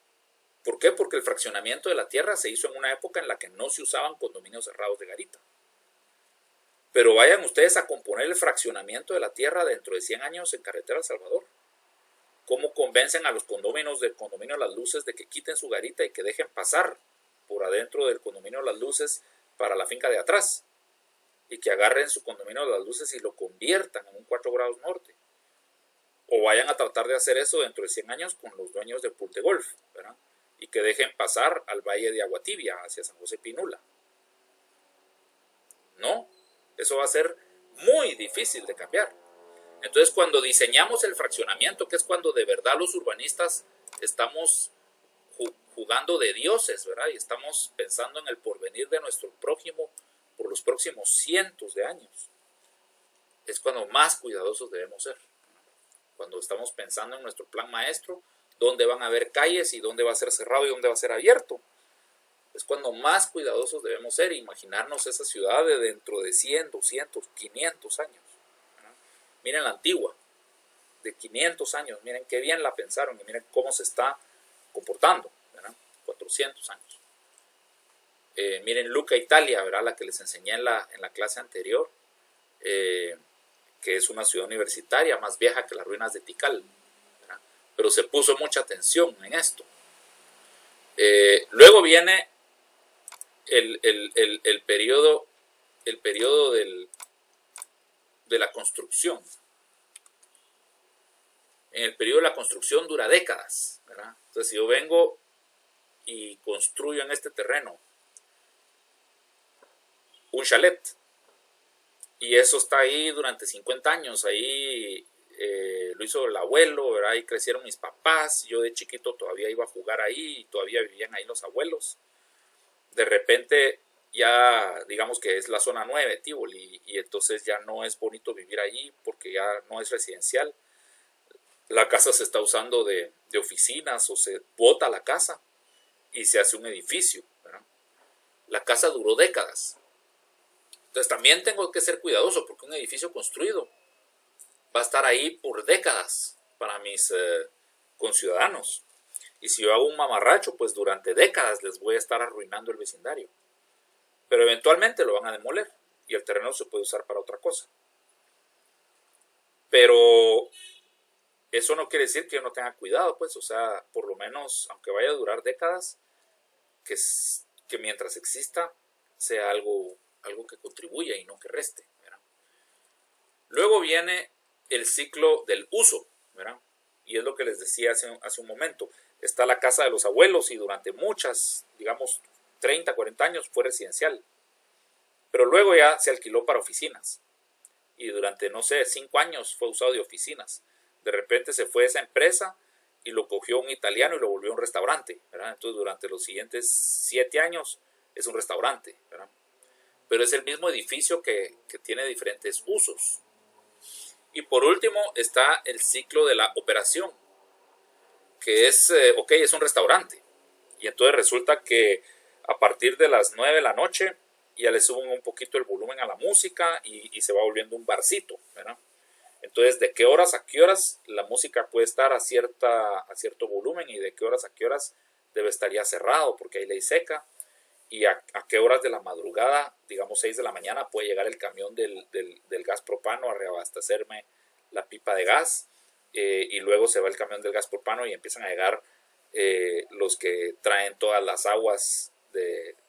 ¿Por qué? Porque el fraccionamiento de la tierra se hizo en una época en la que no se usaban condominios cerrados de garita. Pero vayan ustedes a componer el fraccionamiento de la tierra dentro de 100 años en Carretera El Salvador. ¿Cómo convencen a los condominios del condominio Las Luces de que quiten su garita y que dejen pasar por adentro del condominio Las Luces para la finca de atrás? Y que agarren su condominio Las Luces y lo conviertan en un 4 grados norte. O vayan a tratar de hacer eso dentro de 100 años con los dueños de Pool de Golf, ¿verdad? Y que dejen pasar al Valle de Agua Tibia hacia San José Pinula. No, eso va a ser muy difícil de cambiar. Entonces, cuando diseñamos el fraccionamiento, que es cuando de verdad los urbanistas estamos jugando de dioses, ¿verdad? Y estamos pensando en el porvenir de nuestro prójimo por los próximos cientos de años, es cuando más cuidadosos debemos ser. Cuando estamos pensando en nuestro plan maestro, dónde van a haber calles y dónde va a ser cerrado y dónde va a ser abierto, es cuando más cuidadosos debemos ser, imaginarnos esa ciudad de dentro de 100, 200, 500 años. Miren la Antigua, de 500 años, miren qué bien la pensaron y miren cómo se está comportando, ¿verdad? 400 años. Miren Lucca, Italia, ¿verdad? La que les enseñé en la clase anterior, que es una ciudad universitaria más vieja que las ruinas de Tikal, ¿verdad? Pero se puso mucha atención en esto. Luego viene el periodo de la construcción. En el periodo de la construcción dura décadas, ¿verdad? Entonces, si yo vengo y construyo en este terreno un chalet. Y eso está ahí durante 50 años. Ahí lo hizo el abuelo, ¿verdad? Ahí crecieron mis papás. Yo de chiquito todavía iba a jugar ahí y todavía vivían ahí los abuelos. De repente ya digamos que es la zona 9, Tívoli, y entonces ya no es bonito vivir ahí porque ya no es residencial. La casa se está usando de oficinas o se bota la casa y se hace un edificio, ¿verdad? La casa duró décadas. Entonces también tengo que ser cuidadoso porque un edificio construido va a estar ahí por décadas para mis conciudadanos. Y si yo hago un mamarracho, pues durante décadas les voy a estar arruinando el vecindario. Pero eventualmente lo van a demoler y el terreno se puede usar para otra cosa. Pero eso no quiere decir que yo no tenga cuidado, pues, o sea, por lo menos, aunque vaya a durar décadas, que mientras exista sea algo que contribuya y no que reste, ¿verdad? Luego viene el ciclo del uso, ¿verdad? Y es lo que les decía hace un momento. Está la casa de los abuelos y durante muchas, digamos, 30, 40 años fue residencial. Pero luego ya se alquiló para oficinas. Y durante, no sé, 5 años fue usado de oficinas. De repente se fue esa empresa y lo cogió un italiano y lo volvió un restaurante, ¿verdad? Entonces durante los siguientes 7 años es un restaurante, ¿verdad? Pero es el mismo edificio que tiene diferentes usos. Y por último está el ciclo de la operación, que es, ok, es un restaurante. Y entonces resulta que a partir de las 9 de la noche ya le suben un poquito el volumen a la música y se va volviendo un barcito, ¿verdad? Entonces, ¿de qué horas a qué horas la música puede estar a cierto volumen y de qué horas a qué horas debe estar ya cerrado porque hay ley seca? Y a qué horas de la madrugada, digamos 6 de la mañana, puede llegar el camión del gas propano a reabastecerme la pipa de gas, y luego se va el camión del gas propano y empiezan a llegar los que traen todas las aguas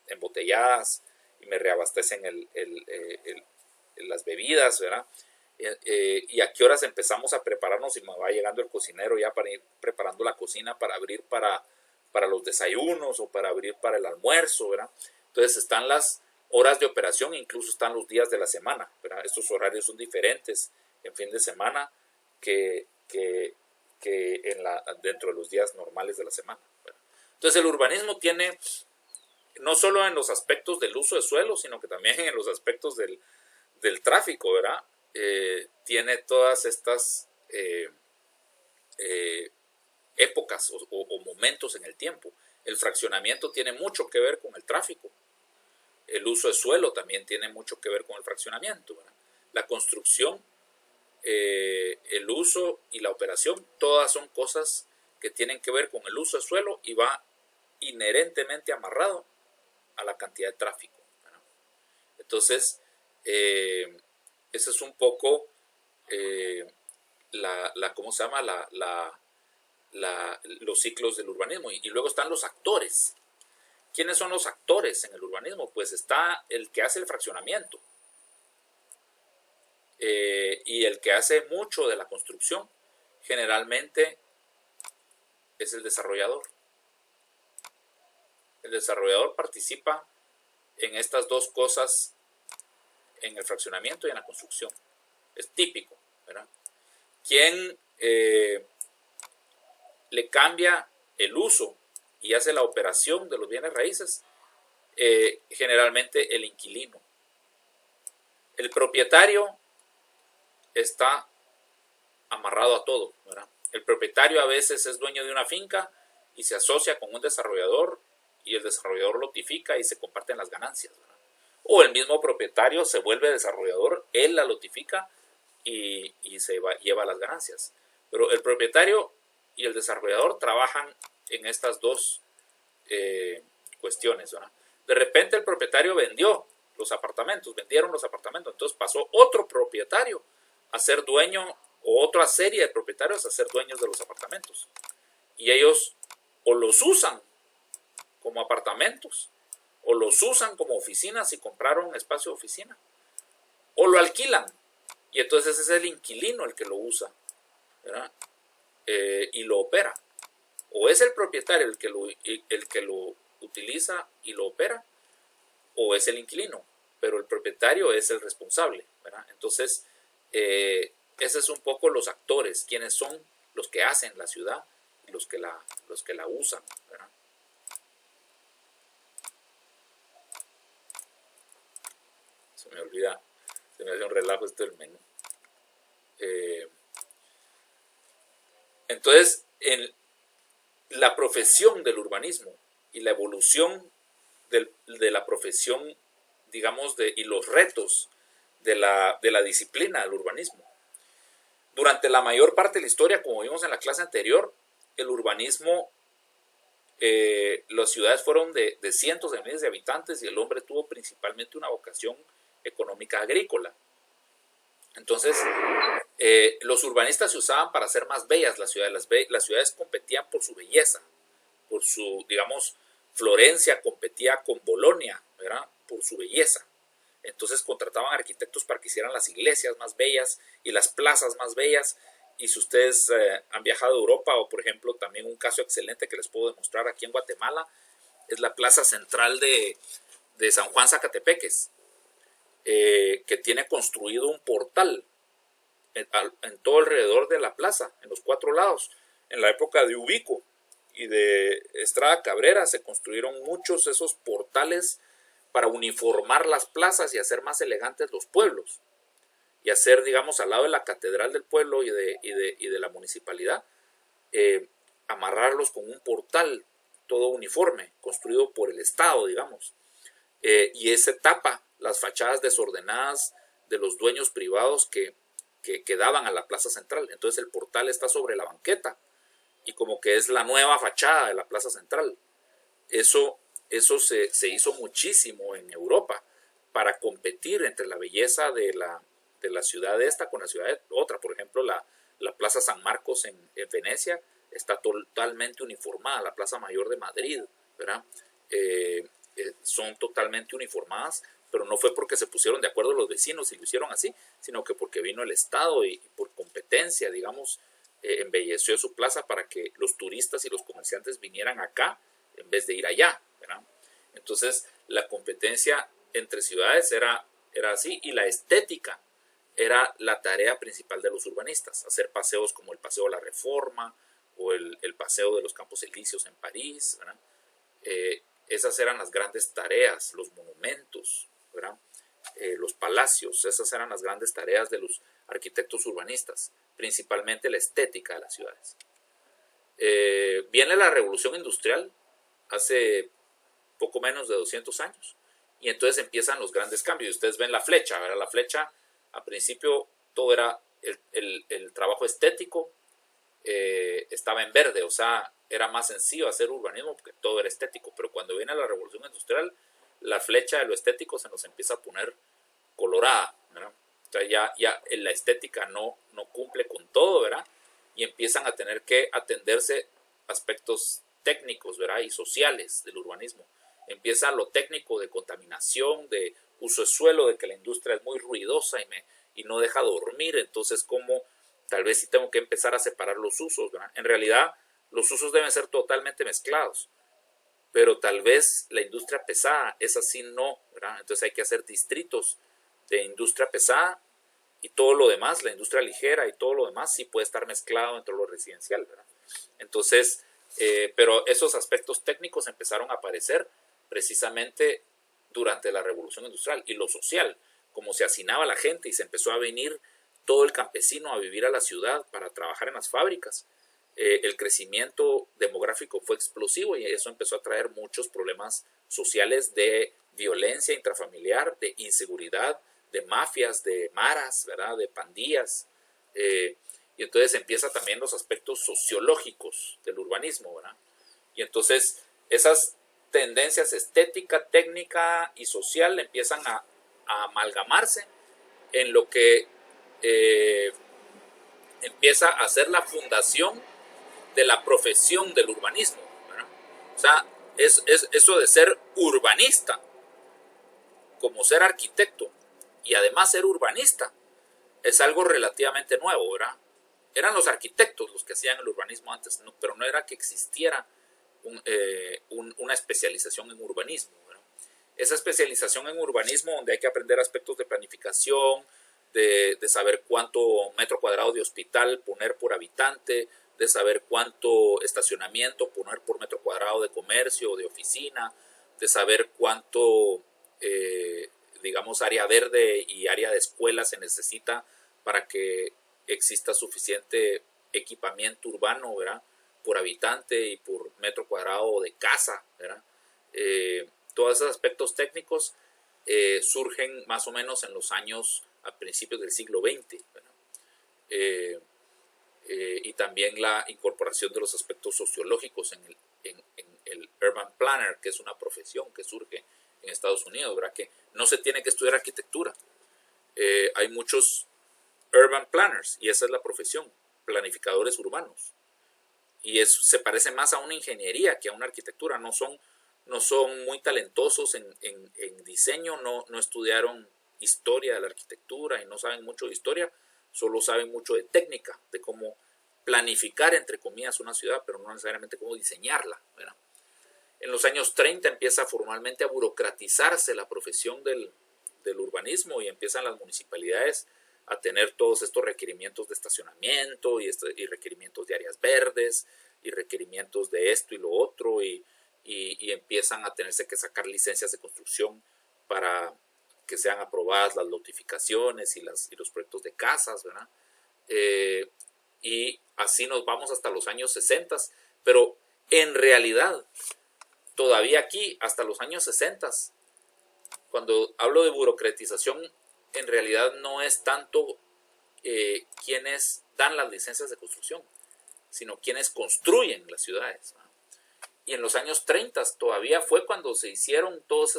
embotelladas y me reabastecen las bebidas, ¿verdad? Y a qué horas empezamos a prepararnos y me va llegando el cocinero ya para ir preparando la cocina para abrir para los desayunos o para abrir para el almuerzo, ¿verdad? Entonces están las horas de operación, incluso están los días de la semana, ¿verdad? Estos horarios son diferentes en fin de semana que dentro de los días normales de la semana, ¿verdad? Entonces el urbanismo tiene, no solo en los aspectos del uso de suelo, sino que también en los aspectos del tráfico, ¿verdad? Tiene todas estas épocas o momentos en el tiempo. El fraccionamiento tiene mucho que ver con el tráfico. El uso de suelo también tiene mucho que ver con el fraccionamiento, ¿verdad? La construcción, el uso y la operación, todas son cosas que tienen que ver con el uso de suelo y va inherentemente amarrado a la cantidad de tráfico, ¿verdad? Entonces, ese es un poco ¿cómo se llama? Los ciclos del urbanismo. Y luego están los actores. ¿Quiénes son los actores en el urbanismo? Pues está el que hace el fraccionamiento y el que hace mucho de la construcción. Generalmente es el desarrollador. El desarrollador participa en estas dos cosas, en el fraccionamiento y en la construcción. Es típico, ¿verdad? ¿Quién le cambia el uso y hace la operación de los bienes raíces? Generalmente el inquilino. El propietario está amarrado a todo, ¿verdad? El propietario a veces es dueño de una finca y se asocia con un desarrollador y el desarrollador lotifica y se comparten las ganancias, ¿verdad? O el mismo propietario se vuelve desarrollador, él la lotifica y lleva las ganancias. Pero el propietario y el desarrollador trabajan en estas dos cuestiones, ¿verdad? De repente el propietario vendieron los apartamentos, entonces pasó otro propietario a ser dueño, o otra serie de propietarios a ser dueños de los apartamentos. Y ellos o los usan como apartamentos, o los usan como oficinas si compraron un espacio de oficina, o lo alquilan. Y entonces es el inquilino el que lo usa, ¿verdad? Y lo opera. O es el propietario el que lo utiliza y lo opera, o es el inquilino, pero el propietario es el responsable, ¿verdad? Entonces, ese es un poco los actores, quienes son los que hacen la ciudad y los que la usan, ¿verdad? Se me olvida, se me hace un relajo esto del menú. Entonces, en la profesión del urbanismo y la evolución de la profesión, digamos, y los retos de la disciplina del urbanismo. Durante la mayor parte de la historia, como vimos en la clase anterior, el urbanismo, las ciudades fueron de cientos de miles de habitantes y el hombre tuvo principalmente una vocación económica agrícola. Entonces, los urbanistas se usaban para hacer más bellas las ciudades. Las ciudades competían por su belleza, por su, digamos, Florencia competía con Bolonia, ¿verdad? Por su belleza. Entonces contrataban arquitectos para que hicieran las iglesias más bellas y las plazas más bellas. Y si ustedes han viajado a Europa, o por ejemplo también un caso excelente que les puedo demostrar aquí en Guatemala, es la plaza central de San Juan Zacatepeques, que tiene construido un portal en todo alrededor de la plaza, en los 4 lados. En la época de Ubico y de Estrada Cabrera se construyeron muchos de esos portales para uniformar las plazas y hacer más elegantes los pueblos, y hacer, digamos, al lado de la catedral del pueblo y de la municipalidad, amarrarlos con un portal todo uniforme, construido por el Estado, digamos, y ese tapa las fachadas desordenadas de los dueños privados que daban a la plaza central. Entonces el portal está sobre la banqueta y como que es la nueva fachada de la plaza central. Eso se hizo muchísimo en Europa para competir entre la belleza de la ciudad esta con la ciudad otra. Por ejemplo, la Plaza San Marcos en Venecia está totalmente uniformada, la Plaza Mayor de Madrid, ¿verdad? Son totalmente uniformadas, pero no fue porque se pusieron de acuerdo los vecinos y lo hicieron así, sino que porque vino el Estado y por competencia, digamos, embelleció su plaza para que los turistas y los comerciantes vinieran acá en vez de ir allá, ¿verdad? Entonces, la competencia entre ciudades era así, y la estética era la tarea principal de los urbanistas, hacer paseos como el Paseo de la Reforma o el Paseo de los Campos Elíseos en París, ¿verdad? Esas eran las grandes tareas, los monumentos, ¿verdad? Los palacios, esas eran las grandes tareas de los arquitectos urbanistas, principalmente la estética de las ciudades. Viene la Revolución Industrial hace poco menos de 200 años, y entonces empiezan los grandes cambios. Ustedes ven la flecha, ¿verdad? La flecha, al principio todo era el trabajo estético, estaba en verde, o sea, era más sencillo hacer urbanismo porque todo era estético, pero cuando viene la Revolución Industrial, la flecha de lo estético se nos empieza a poner colorada, ¿verdad? O sea, ya la estética no cumple con todo, ¿verdad? Y empiezan a tener que atenderse aspectos técnicos, ¿verdad? Y sociales del urbanismo. Empieza lo técnico de contaminación, de uso de suelo, de que la industria es muy ruidosa y no deja dormir, entonces como tal vez sí tengo que empezar a separar los usos, ¿verdad? En realidad los usos deben ser totalmente mezclados, pero tal vez la industria pesada es así, no, ¿verdad? Entonces hay que hacer distritos de industria pesada y todo lo demás, la industria ligera y todo lo demás sí puede estar mezclado entre lo residencial, ¿verdad? Entonces, pero esos aspectos técnicos empezaron a aparecer precisamente durante la Revolución Industrial, y lo social, como se hacinaba la gente y se empezó a venir todo el campesino a vivir a la ciudad para trabajar en las fábricas. El crecimiento demográfico fue explosivo y eso empezó a traer muchos problemas sociales de violencia intrafamiliar, de inseguridad, de mafias, de maras, ¿verdad? De pandillas. Y entonces empieza también los aspectos sociológicos del urbanismo, ¿verdad? Y entonces esas tendencias estética, técnica y social empiezan a amalgamarse en lo que empieza a ser la fundación de la profesión del urbanismo, ¿verdad? O sea, es eso de ser urbanista, como ser arquitecto y además ser urbanista, es algo relativamente nuevo, ¿verdad? eran los arquitectos los que hacían el urbanismo antes, no, pero no era que existiera una especialización en urbanismo, ¿verdad? Esa especialización en urbanismo donde hay que aprender aspectos de planificación, de saber cuánto metro cuadrado de hospital poner por habitante, de saber cuánto estacionamiento poner por metro cuadrado de comercio o de oficina, de saber cuánto, digamos, área verde y área de escuela se necesita para que exista suficiente equipamiento urbano, ¿verdad?, por habitante y por metro cuadrado de casa, ¿verdad? Todos esos aspectos técnicos surgen más o menos en los años a principios del siglo XX, ¿verdad? Y también la incorporación de los aspectos sociológicos en el urban planner, que es una profesión que surge en Estados Unidos, ¿verdad? Que no se tiene que estudiar arquitectura. Hay muchos urban planners y esa es la profesión, planificadores urbanos. Y se parece más a una ingeniería que a una arquitectura. No son muy talentosos en diseño, no estudiaron historia de la arquitectura y no saben mucho de historia, solo saben mucho de técnica, de cómo planificar, entre comillas, una ciudad, pero no necesariamente cómo diseñarla, ¿verdad? En los años 30 empieza formalmente a burocratizarse la profesión del urbanismo y empiezan las municipalidades a tener todos estos requerimientos de estacionamiento y requerimientos de áreas verdes y requerimientos de esto y lo otro y empiezan a tenerse que sacar licencias de construcción para que sean aprobadas las notificaciones y los proyectos de casas, ¿verdad? Y así nos vamos hasta los años 60, pero en realidad todavía aquí hasta los años 60, cuando hablo de burocratización, en realidad no es tanto quienes dan las licencias de construcción, sino quienes construyen las ciudades, ¿no? Y en los años 30 todavía fue cuando se hicieron todos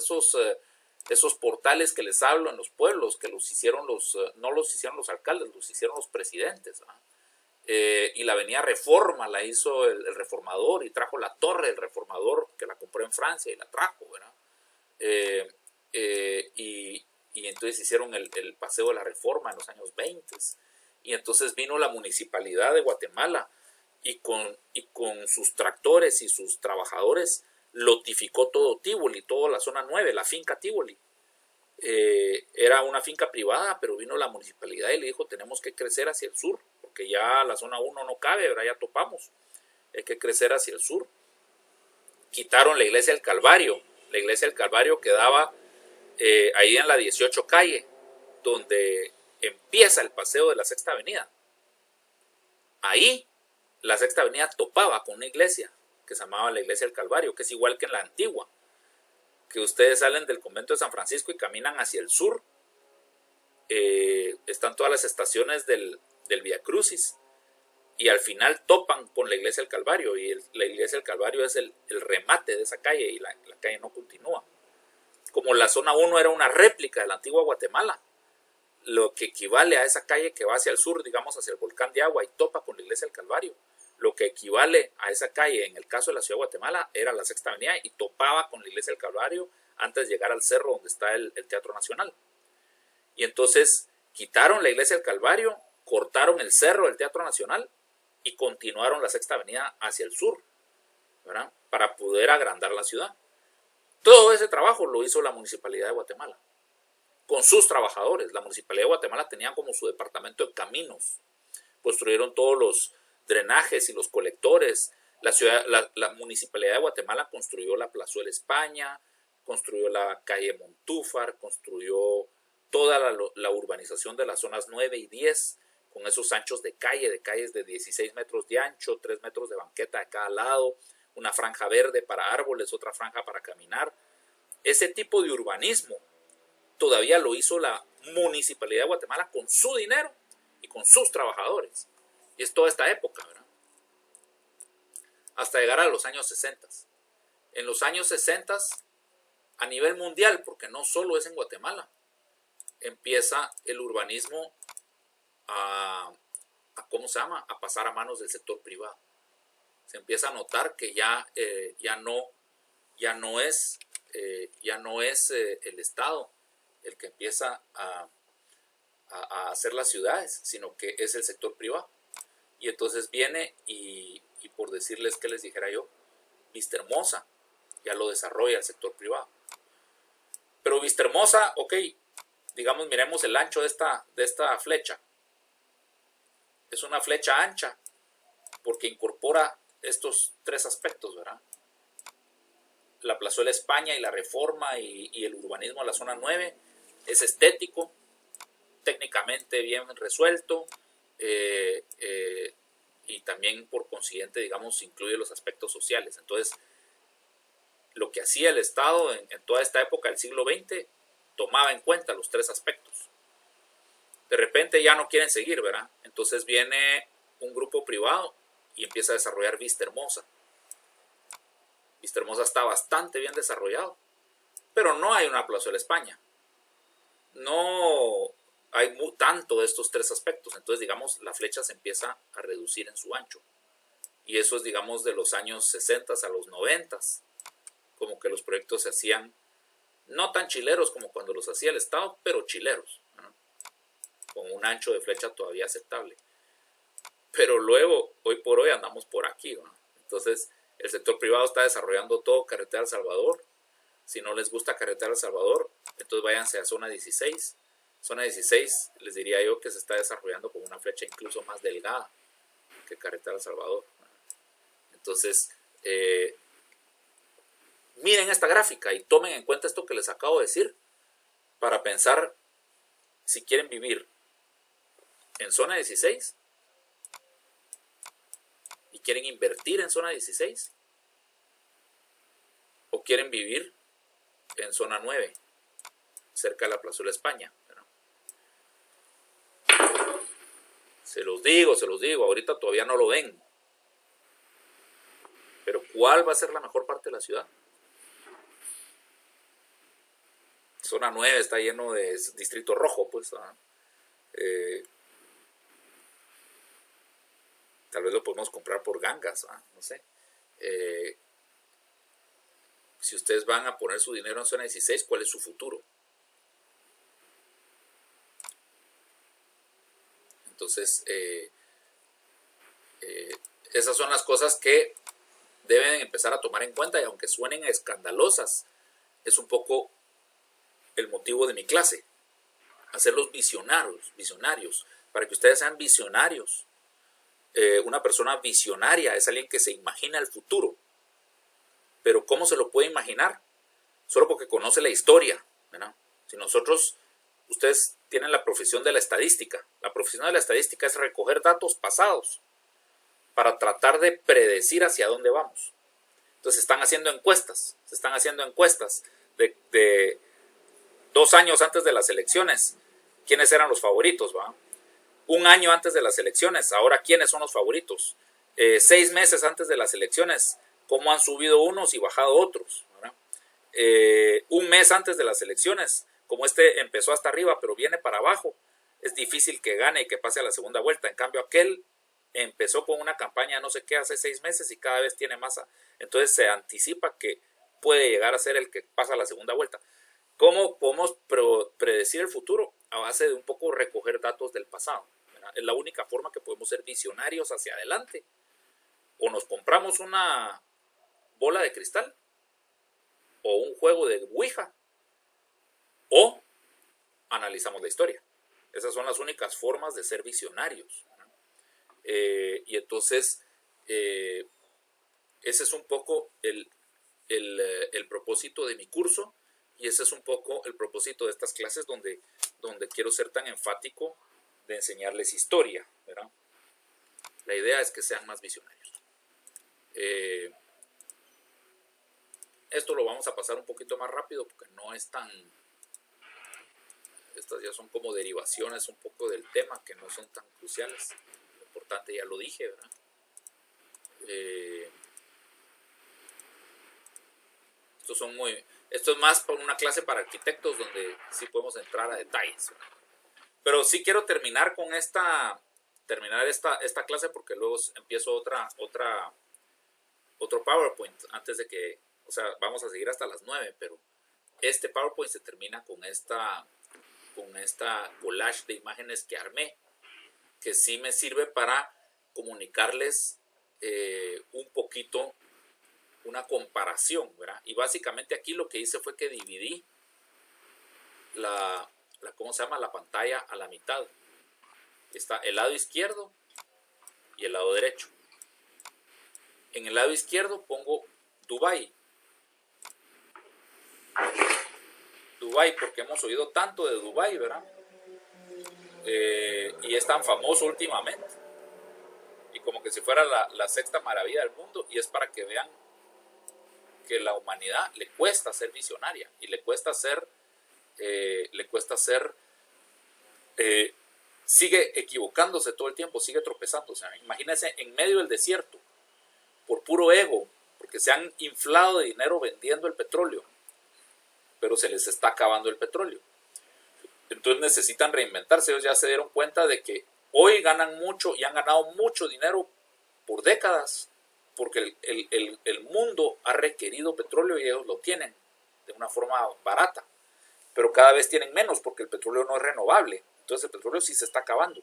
esos portales que les hablo en los pueblos, que los hicieron no los hicieron los alcaldes, los hicieron los presidentes, ¿no? Y la avenida Reforma la hizo el reformador y trajo la torre del reformador que la compró en Francia y la trajo, ¿verdad? Y entonces hicieron el paseo de la Reforma en los años 20 y entonces vino la municipalidad de Guatemala y con sus tractores y sus trabajadores lotificó todo Tívoli, toda la zona 9, la finca Tívoli. Era una finca privada, pero vino la municipalidad y le dijo tenemos que crecer hacia el sur, porque ya la zona 1 no cabe, ¿verdad? Ya topamos, hay que crecer hacia el sur. Quitaron la iglesia del Calvario. La iglesia del Calvario quedaba ahí en la 18 calle, donde empieza el paseo de la Sexta Avenida. Ahí la Sexta Avenida topaba con una iglesia que se llamaba la iglesia del Calvario, que es igual que en la antigua, que ustedes salen del convento de San Francisco y caminan hacia el sur. Están todas las estaciones del Vía Crucis y al final topan con la iglesia del Calvario y la iglesia del Calvario es el remate de esa calle y la calle no continúa. Como la zona 1 era una réplica de la antigua Guatemala, lo que equivale a esa calle que va hacia el sur, digamos hacia el volcán de Agua y topa con la iglesia del Calvario, lo que equivale a esa calle en el caso de la ciudad de Guatemala era la Sexta Avenida y topaba con la iglesia del Calvario antes de llegar al cerro donde está el Teatro Nacional. Y entonces quitaron la iglesia del Calvario, cortaron el cerro del Teatro Nacional y continuaron la Sexta Avenida hacia el sur, ¿verdad? Para poder agrandar la ciudad. Todo ese trabajo lo hizo la Municipalidad de Guatemala, con sus trabajadores. La Municipalidad de Guatemala tenía como su departamento de caminos. Construyeron todos los drenajes y los colectores. La Municipalidad de Guatemala construyó la Plazuela España, construyó la calle Montúfar, construyó toda la urbanización de las zonas 9 y 10, con esos anchos de calles de 16 metros de ancho, 3 metros de banqueta de cada lado, una franja verde para árboles, otra franja para caminar. Ese tipo de urbanismo todavía lo hizo la Municipalidad de Guatemala con su dinero y con sus trabajadores. Y es toda esta época, ¿verdad? Hasta llegar a los años 60. En los años 60, a nivel mundial, porque no solo es en Guatemala, empieza el urbanismo a pasar a manos del sector privado. Se empieza a notar que ya no es el Estado el que empieza a hacer las ciudades, sino que es el sector privado. Y entonces viene y por decirles que les dijera yo, Vistahermosa ya lo desarrolla el sector privado. Pero Vistahermosa, ok, digamos, miremos el ancho de esta flecha. Es una flecha ancha porque incorpora estos tres aspectos, ¿verdad? La plazuela España y la reforma y el urbanismo de la zona 9 es estético, técnicamente bien resuelto, y también por consiguiente, digamos, incluye los aspectos sociales. Entonces, lo que hacía el Estado en toda esta época del siglo XX tomaba en cuenta los tres aspectos. De repente ya no quieren seguir, ¿verdad? Entonces viene un grupo privado y empieza a desarrollar Vistahermosa. Vistahermosa está bastante bien desarrollado, pero no hay una plazuela España. No hay tanto de estos tres aspectos. Entonces, digamos, la flecha se empieza a reducir en su ancho. Y eso es, digamos, de los años 60 a los 90. Como que los proyectos se hacían no tan chileros como cuando los hacía el Estado, pero chileros, ¿no? Con un ancho de flecha todavía aceptable. Pero luego, hoy por hoy, andamos por aquí, ¿no? Entonces, el sector privado está desarrollando todo Carretera El Salvador. Si no les gusta Carretera El Salvador, entonces váyanse a Zona 16. Zona 16, les diría yo que se está desarrollando con una flecha incluso más delgada que Carretera El Salvador. Entonces, miren esta gráfica y tomen en cuenta esto que les acabo de decir para pensar si quieren vivir en Zona 16 y quieren invertir en Zona 16 o quieren vivir en Zona 9, cerca de la Plazuela España. Se los digo, ahorita todavía no lo ven. Pero ¿cuál va a ser la mejor parte de la ciudad? Zona 9 está lleno de distrito rojo, pues. Tal vez lo podemos comprar por gangas, no sé. Si ustedes van a poner su dinero en Zona 16, ¿cuál es su futuro? Entonces, esas son las cosas que deben empezar a tomar en cuenta, y aunque suenen escandalosas, es un poco el motivo de mi clase, hacerlos visionarios, para que ustedes sean visionarios. Una persona visionaria es alguien que se imagina el futuro, pero ¿cómo se lo puede imaginar? Solo porque conoce la historia, ¿verdad? Si ustedes tienen la profesión de la estadística. La profesión de la estadística es recoger datos pasados para tratar de predecir hacia dónde vamos. Entonces se están haciendo encuestas de 2 años antes de las elecciones, quiénes eran los favoritos, ¿va? 1 año antes de las elecciones, ahora quiénes son los favoritos. 6 meses antes de las elecciones, cómo han subido unos y bajado otros, ¿verdad? 1 mes antes de las elecciones, como empezó hasta arriba pero viene para abajo, es difícil que gane y que pase a la segunda vuelta. En cambio, aquel empezó con una campaña no sé qué hace 6 meses y cada vez tiene masa. Entonces se anticipa que puede llegar a ser el que pasa a la segunda vuelta. ¿Cómo podemos predecir el futuro? A base de un poco recoger datos del pasado, ¿verdad? Es la única forma que podemos ser visionarios hacia adelante. O nos compramos una bola de cristal, o un juego de Ouija, o analizamos la historia. Esas son las únicas formas de ser visionarios. Y entonces, ese es un poco el propósito de mi curso, y ese es un poco el propósito de estas clases donde quiero ser tan enfático de enseñarles historia, ¿verdad? La idea es que sean más visionarios. Esto lo vamos a pasar un poquito más rápido porque no es tan... Estas ya son como derivaciones un poco del tema que no son tan cruciales. Lo importante ya lo dije, ¿verdad? Esto es más para una clase para arquitectos donde sí podemos entrar a detalles, ¿verdad? Pero sí quiero terminar esta clase porque luego empiezo otro PowerPoint antes de que, o sea, vamos a seguir hasta las 9, pero este PowerPoint se termina con esta collage de imágenes que armé, que sí me sirve para comunicarles un poquito una comparación, ¿verdad? Y básicamente aquí lo que hice fue que dividí ¿cómo se llama? La pantalla a la mitad. Está el lado izquierdo y el lado derecho. En el lado izquierdo pongo Dubái. Dubái, porque hemos oído tanto de Dubái, ¿verdad? Y es tan famoso últimamente. Y como que si fuera la sexta maravilla del mundo. Y es para que vean que la humanidad le cuesta ser visionaria. Y le cuesta ser... sigue equivocándose todo el tiempo, sigue tropezándose. Imagínense en medio del desierto, por puro ego, porque se han inflado de dinero vendiendo el petróleo, pero se les está acabando el petróleo. Entonces necesitan reinventarse. Ellos ya se dieron cuenta de que hoy ganan mucho y han ganado mucho dinero por décadas, porque el mundo ha requerido petróleo y ellos lo tienen de una forma barata, pero cada vez tienen menos porque el petróleo no es renovable. Entonces el petróleo sí se está acabando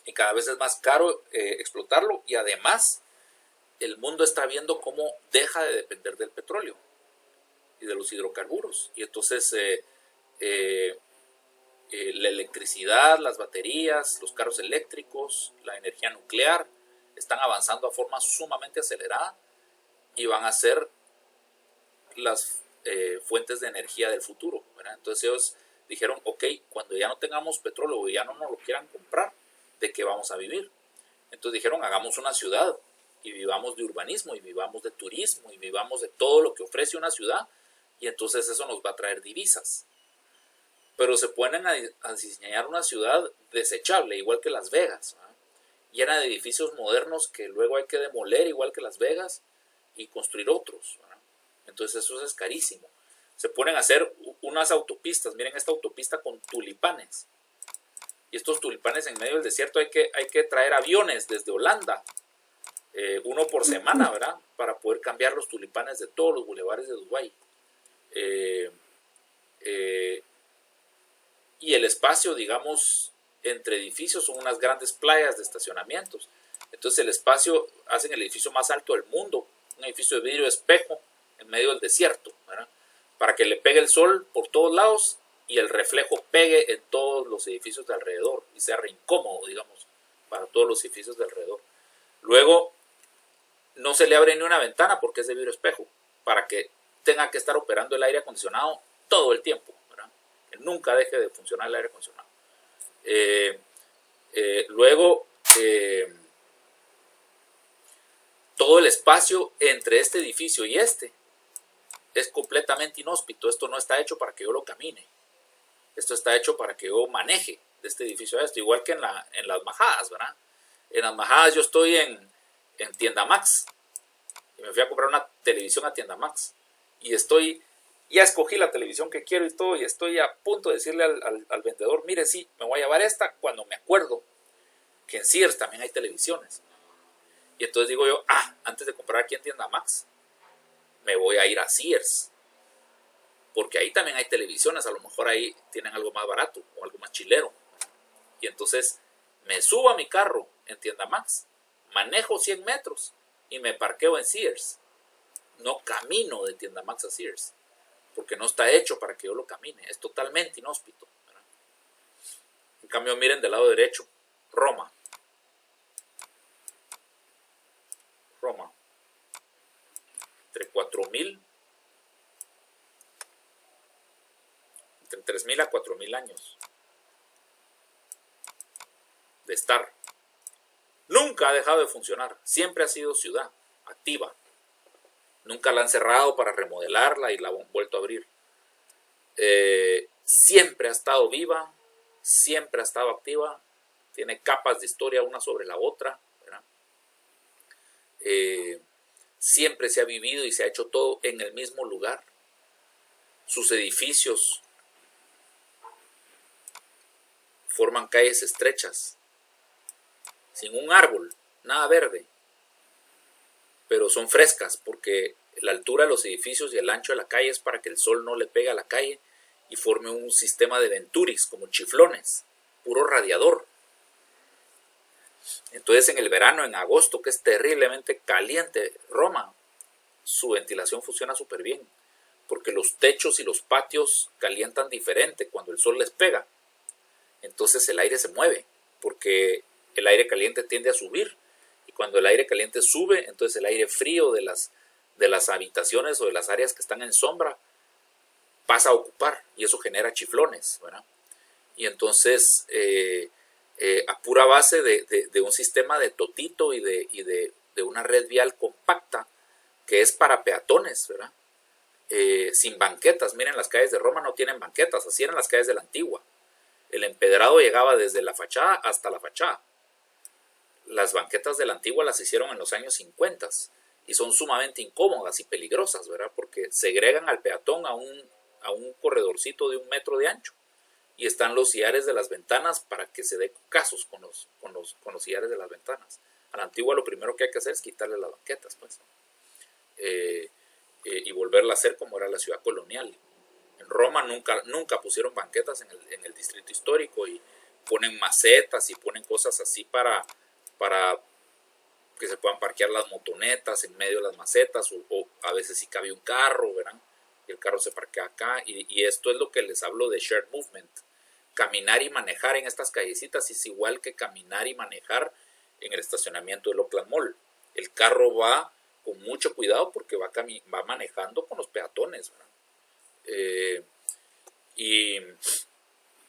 y cada vez es más caro explotarlo, y además el mundo está viendo cómo deja de depender del petróleo y de los hidrocarburos, y entonces la electricidad, las baterías, los carros eléctricos, la energía nuclear están avanzando a forma sumamente acelerada y van a ser las fuentes de energía del futuro, ¿verdad? Entonces ellos dijeron, ok, cuando ya no tengamos petróleo o ya no nos lo quieran comprar, ¿de qué vamos a vivir? Entonces dijeron, hagamos una ciudad y vivamos de urbanismo y vivamos de turismo y vivamos de todo lo que ofrece una ciudad, y entonces eso nos va a traer divisas. Pero se ponen a diseñar una ciudad desechable, igual que Las Vegas, ¿verdad? Llena de edificios modernos que luego hay que demoler, igual que Las Vegas, y construir otros, ¿verdad? Entonces eso es carísimo. Se ponen a hacer unas autopistas. Miren esta autopista con tulipanes. Y estos tulipanes en medio del desierto hay que traer aviones desde Holanda, uno por semana, ¿verdad? Para poder cambiar los tulipanes de todos los bulevares de Dubái. Y el espacio, digamos, entre edificios son unas grandes playas de estacionamientos. Entonces el espacio, hacen el edificio más alto del mundo, un edificio de vidrio espejo en medio del desierto, ¿verdad? Para que le pegue el sol por todos lados y el reflejo pegue en todos los edificios de alrededor y sea re incómodo, digamos, para todos los edificios de alrededor. Luego, no se le abre ni una ventana porque es de vidrio espejo, para que tenga que estar operando el aire acondicionado todo el tiempo, ¿verdad? Que nunca deje de funcionar el aire acondicionado. Luego, todo el espacio entre este edificio y este es completamente inhóspito. Esto no está hecho para que yo lo camine. Esto está hecho para que yo maneje de este edificio a esto. Igual que en las majadas, ¿verdad? En las majadas yo estoy en Tienda Max. Y me fui a comprar una televisión a Tienda Max. Y ya escogí la televisión que quiero y todo. Y estoy a punto de decirle al vendedor, mire, sí, me voy a llevar esta, cuando me acuerdo que en Sears también hay televisiones. Y entonces digo yo, antes de comprar aquí en Tienda Max, me voy a ir a Sears, porque ahí también hay televisiones, a lo mejor ahí tienen algo más barato o algo más chilero. Y entonces me subo a mi carro en Tienda Max, manejo 100 metros y me parqueo en Sears. No camino de Tienda Max a Sears, porque no está hecho para que yo lo camine, es totalmente inhóspito, ¿verdad? En cambio, miren del lado derecho, Roma, entre 4.000, entre 3.000 a 4.000 años de estar. Nunca ha dejado de funcionar, siempre ha sido ciudad activa. Nunca la han cerrado para remodelarla y la han vuelto a abrir. Siempre ha estado viva, siempre ha estado activa, tiene capas de historia una sobre la otra, ¿verdad? Siempre se ha vivido y se ha hecho todo en el mismo lugar. Sus edificios forman calles estrechas, sin un árbol, nada verde, pero son frescas porque la altura de los edificios y el ancho de la calle es para que el sol no le pegue a la calle y forme un sistema de venturis, como chiflones, puro radiador. Entonces en el verano, en agosto, que es terriblemente caliente, Roma, su ventilación funciona súper bien, porque los techos y los patios calientan diferente cuando el sol les pega. Entonces el aire se mueve, porque el aire caliente tiende a subir, y cuando el aire caliente sube, entonces el aire frío de las habitaciones o de las áreas que están en sombra pasa a ocupar, y eso genera chiflones, ¿verdad? Y entonces a pura base de un sistema de totito y de una red vial compacta que es para peatones, ¿verdad? Sin banquetas. Miren, las calles de Roma no tienen banquetas, así eran las calles de la Antigua. El empedrado llegaba desde la fachada hasta la fachada. Las banquetas de la Antigua las hicieron en los años 50 y son sumamente incómodas y peligrosas, ¿verdad? Porque segregan al peatón a un corredorcito de 1 metro de ancho, y están los sillares de las ventanas para que se dé casos con los sillares de las ventanas. A la Antigua lo primero que hay que hacer es quitarle las banquetas, pues, y volverla a hacer como era la ciudad colonial. En Roma nunca pusieron banquetas en el distrito histórico, y ponen macetas y ponen cosas así para que se puedan parquear las motonetas en medio de las macetas, o a veces si cabe un carro, ¿verdad? Y el carro se parquea acá, y esto es lo que les hablo de shared movement. Caminar y manejar en estas callecitas es igual que caminar y manejar en el estacionamiento del Oakland Mall. El carro va con mucho cuidado porque va manejando con los peatones, ¿verdad? Y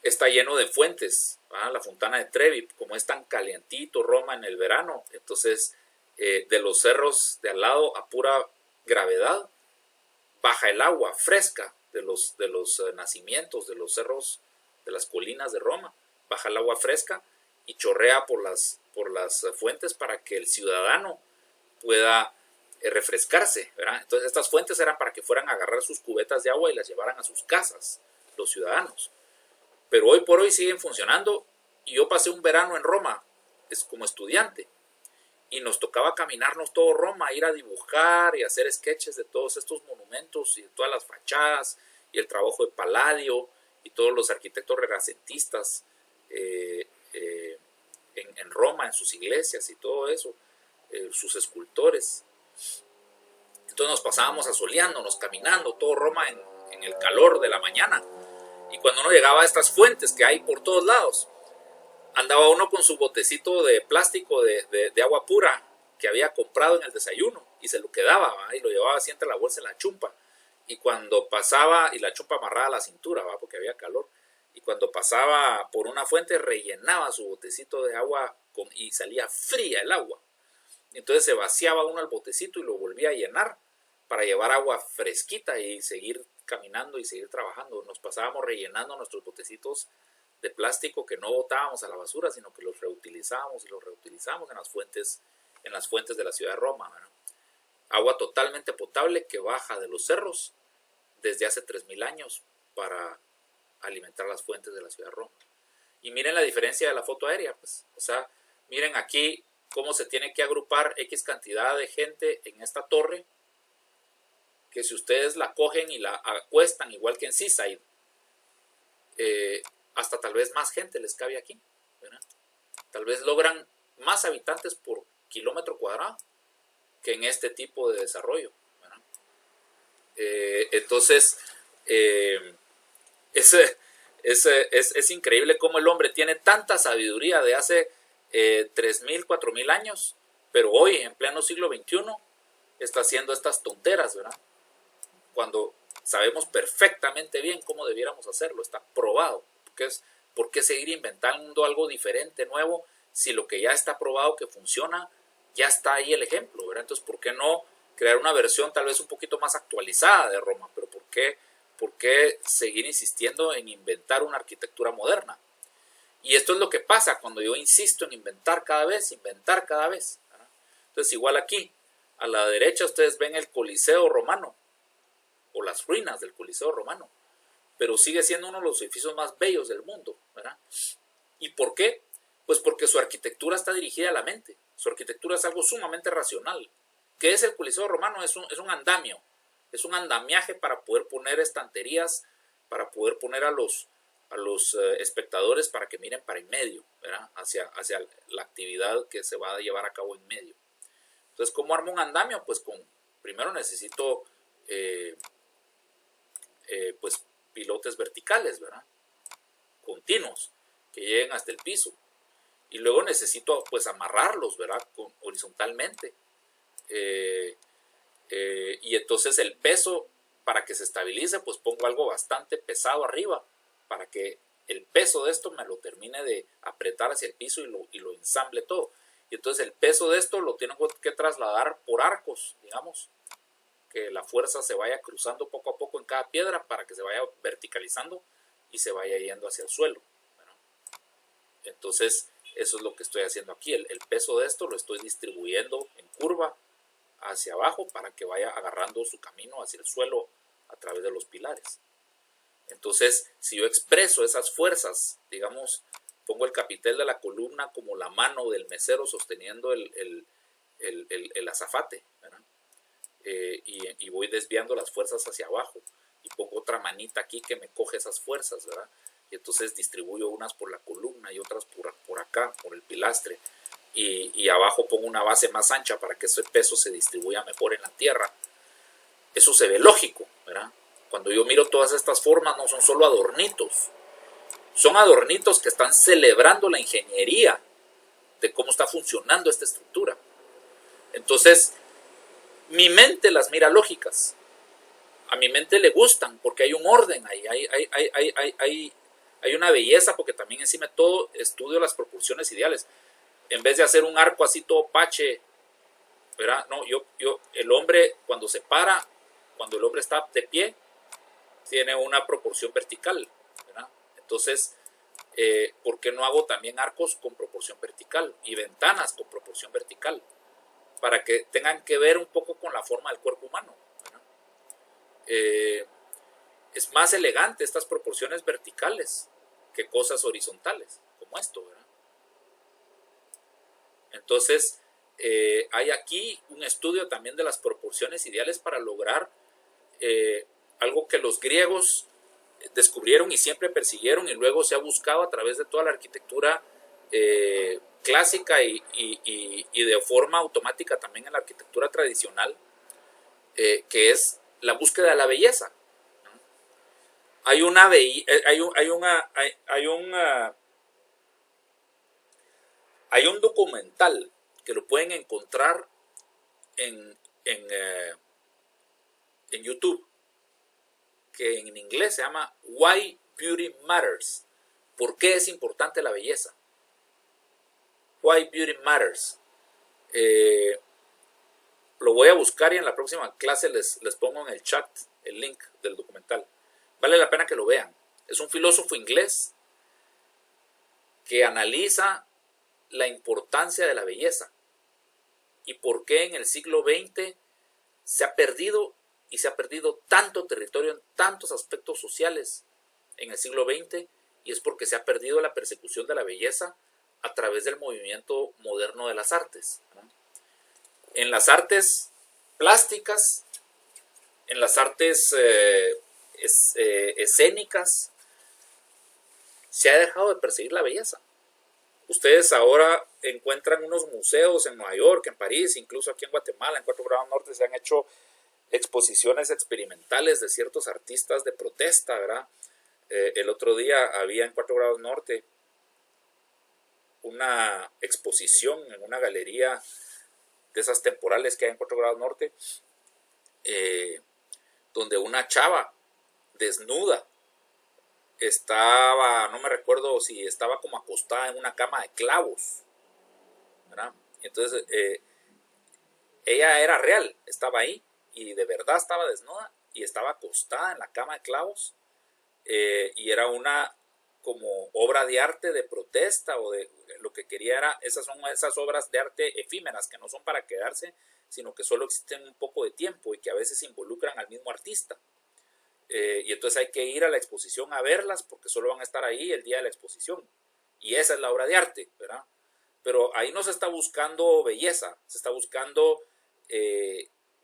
está lleno de fuentes, ¿verdad? La Fontana de Trevi, como es tan calientito Roma en el verano, entonces de los cerros de al lado a pura gravedad baja el agua fresca de los nacimientos de los cerros, de las colinas de Roma, baja el agua fresca y chorrea por las fuentes para que el ciudadano pueda refrescarse, ¿verdad? Entonces estas fuentes eran para que fueran a agarrar sus cubetas de agua y las llevaran a sus casas, los ciudadanos. Pero hoy por hoy siguen funcionando, y yo pasé un verano en Roma como estudiante, y nos tocaba caminarnos todo Roma, ir a dibujar y hacer sketches de todos estos monumentos y de todas las fachadas y el trabajo de Palladio y todos los arquitectos renacentistas en Roma, en sus iglesias y todo eso, sus escultores. Entonces nos pasábamos asoleándonos, caminando todo Roma en el calor de la mañana, y cuando uno llegaba a estas fuentes que hay por todos lados, andaba uno con su botecito de plástico de agua pura que había comprado en el desayuno, y se lo quedaba, ¿va? Y lo llevaba así entre la bolsa y la chumpa, y cuando pasaba, y la chumpa amarrada a la cintura, ¿va? Porque había calor, y cuando pasaba por una fuente rellenaba su botecito de agua y salía fría el agua. Entonces se vaciaba uno el botecito y lo volvía a llenar para llevar agua fresquita y seguir caminando y seguir trabajando. Nos pasábamos rellenando nuestros botecitos de plástico que no botábamos a la basura, sino que los reutilizábamos y los reutilizábamos en las fuentes de la ciudad de Roma, ¿verdad? Agua totalmente potable que baja de los cerros desde hace 3000 años para alimentar las fuentes de la ciudad de Roma. Y miren la diferencia de la foto aérea, pues. O sea, miren aquí cómo se tiene que agrupar X cantidad de gente en esta torre, que si ustedes la cogen y la acuestan igual que en Seaside, hasta tal vez más gente les cabe aquí, ¿verdad? Tal vez logran más habitantes por kilómetro cuadrado que en este tipo de desarrollo, ¿verdad? Entonces es increíble cómo el hombre tiene tanta sabiduría de hace 3000, 4000 años, pero hoy en pleno siglo XXI está haciendo estas tonteras, ¿verdad? Cuando sabemos perfectamente bien cómo debiéramos hacerlo, está probado. ¿Por qué seguir inventando algo diferente, nuevo, si lo que ya está probado que funciona, ya está ahí el ejemplo, ¿verdad? Entonces, ¿por qué no crear una versión tal vez un poquito más actualizada de Roma? Pero ¿por qué seguir insistiendo en inventar una arquitectura moderna? Y esto es lo que pasa cuando yo insisto en inventar cada vez, ¿verdad? Entonces, igual aquí, a la derecha ustedes ven el Coliseo romano, o las ruinas del Coliseo romano, pero sigue siendo uno de los edificios más bellos del mundo, ¿verdad? ¿Y por qué? Pues porque su arquitectura está dirigida a la mente. Su arquitectura es algo sumamente racional. ¿Qué es el Coliseo romano? Es un andamio, es un andamiaje para poder poner estanterías, para poder poner a los espectadores para que miren para en medio, ¿verdad? Hacia la actividad que se va a llevar a cabo en medio. Entonces, ¿cómo armo un andamio? Pues primero necesito pues pilotes verticales, ¿verdad? Continuos, que lleguen hasta el piso. Y luego necesito pues amarrarlos, ¿verdad? Horizontalmente. Y entonces el peso, para que se estabilice, pues pongo algo bastante pesado arriba, para que el peso de esto me lo termine de apretar hacia el piso y lo ensamble todo. Y entonces el peso de esto lo tengo que trasladar por arcos, digamos, que la fuerza se vaya cruzando poco a poco en cada piedra para que se vaya verticalizando y se vaya yendo hacia el suelo, ¿verdad? Entonces eso es lo que estoy haciendo aquí. El peso de esto lo estoy distribuyendo en curva hacia abajo para que vaya agarrando su camino hacia el suelo a través de los pilares. Entonces, si yo expreso esas fuerzas, digamos, pongo el capitel de la columna como la mano del mesero sosteniendo el azafate, ¿verdad? Y voy desviando las fuerzas hacia abajo y pongo otra manita aquí que me coge esas fuerzas, ¿verdad? Y entonces distribuyo unas por la columna y otras por acá, por el pilastre, y abajo pongo una base más ancha para que ese peso se distribuya mejor en la tierra. Eso se ve lógico, ¿verdad? Cuando yo miro todas estas formas, no son solo adornitos, son adornitos que están celebrando la ingeniería de cómo está funcionando esta estructura. Entonces, mi mente las mira lógicas. A mi mente le gustan porque hay un orden ahí, hay una belleza, porque también encima de todo estudio las proporciones ideales. En vez de hacer un arco así todo pache, ¿verdad? No, el hombre cuando se para, cuando el hombre está de pie, tiene una proporción vertical, ¿verdad? Entonces, ¿por qué no hago también arcos con proporción vertical y ventanas con proporción vertical? Para que tengan que ver un poco con la forma del cuerpo humano, ¿verdad? Es más elegante estas proporciones verticales que cosas horizontales, como esto, ¿verdad? Entonces, hay aquí un estudio también de las proporciones ideales para lograr algo que los griegos descubrieron y siempre persiguieron, y luego se ha buscado a través de toda la arquitectura clásica y de forma automática también en la arquitectura tradicional, que es la búsqueda de la belleza. Hay un documental que lo pueden encontrar en YouTube, que en inglés se llama Why Beauty Matters. ¿Por qué es importante la belleza? Why Beauty Matters. Lo voy a buscar y en la próxima clase les pongo en el chat el link del documental. Vale la pena que lo vean. Es un filósofo inglés que analiza la importancia de la belleza y por qué en el siglo XX se ha perdido tanto territorio en tantos aspectos sociales en el siglo XX, y es porque se ha perdido la persecución de la belleza a través del movimiento moderno de las artes, ¿no? En las artes plásticas, en las artes escénicas, se ha dejado de perseguir la belleza. Ustedes ahora encuentran unos museos en Nueva York, en París, incluso aquí en Guatemala, en 4 grados norte, se han hecho exposiciones experimentales de ciertos artistas de protesta, ¿verdad? El otro día había en 4 grados norte una exposición en una galería de esas temporales que hay en 4 grados norte, donde una chava desnuda estaba, no me recuerdo si estaba como acostada en una cama de clavos, ¿verdad? Entonces ella era real, estaba ahí y de verdad estaba desnuda y estaba acostada en la cama de clavos, y era una como obra de arte de protesta, o de lo que quería era, esas obras de arte efímeras que no son para quedarse, sino que solo existen un poco de tiempo y que a veces involucran al mismo artista. Y entonces hay que ir a la exposición a verlas porque solo van a estar ahí el día de la exposición. Y esa es la obra de arte, ¿verdad? Pero ahí no se está buscando belleza, se está buscando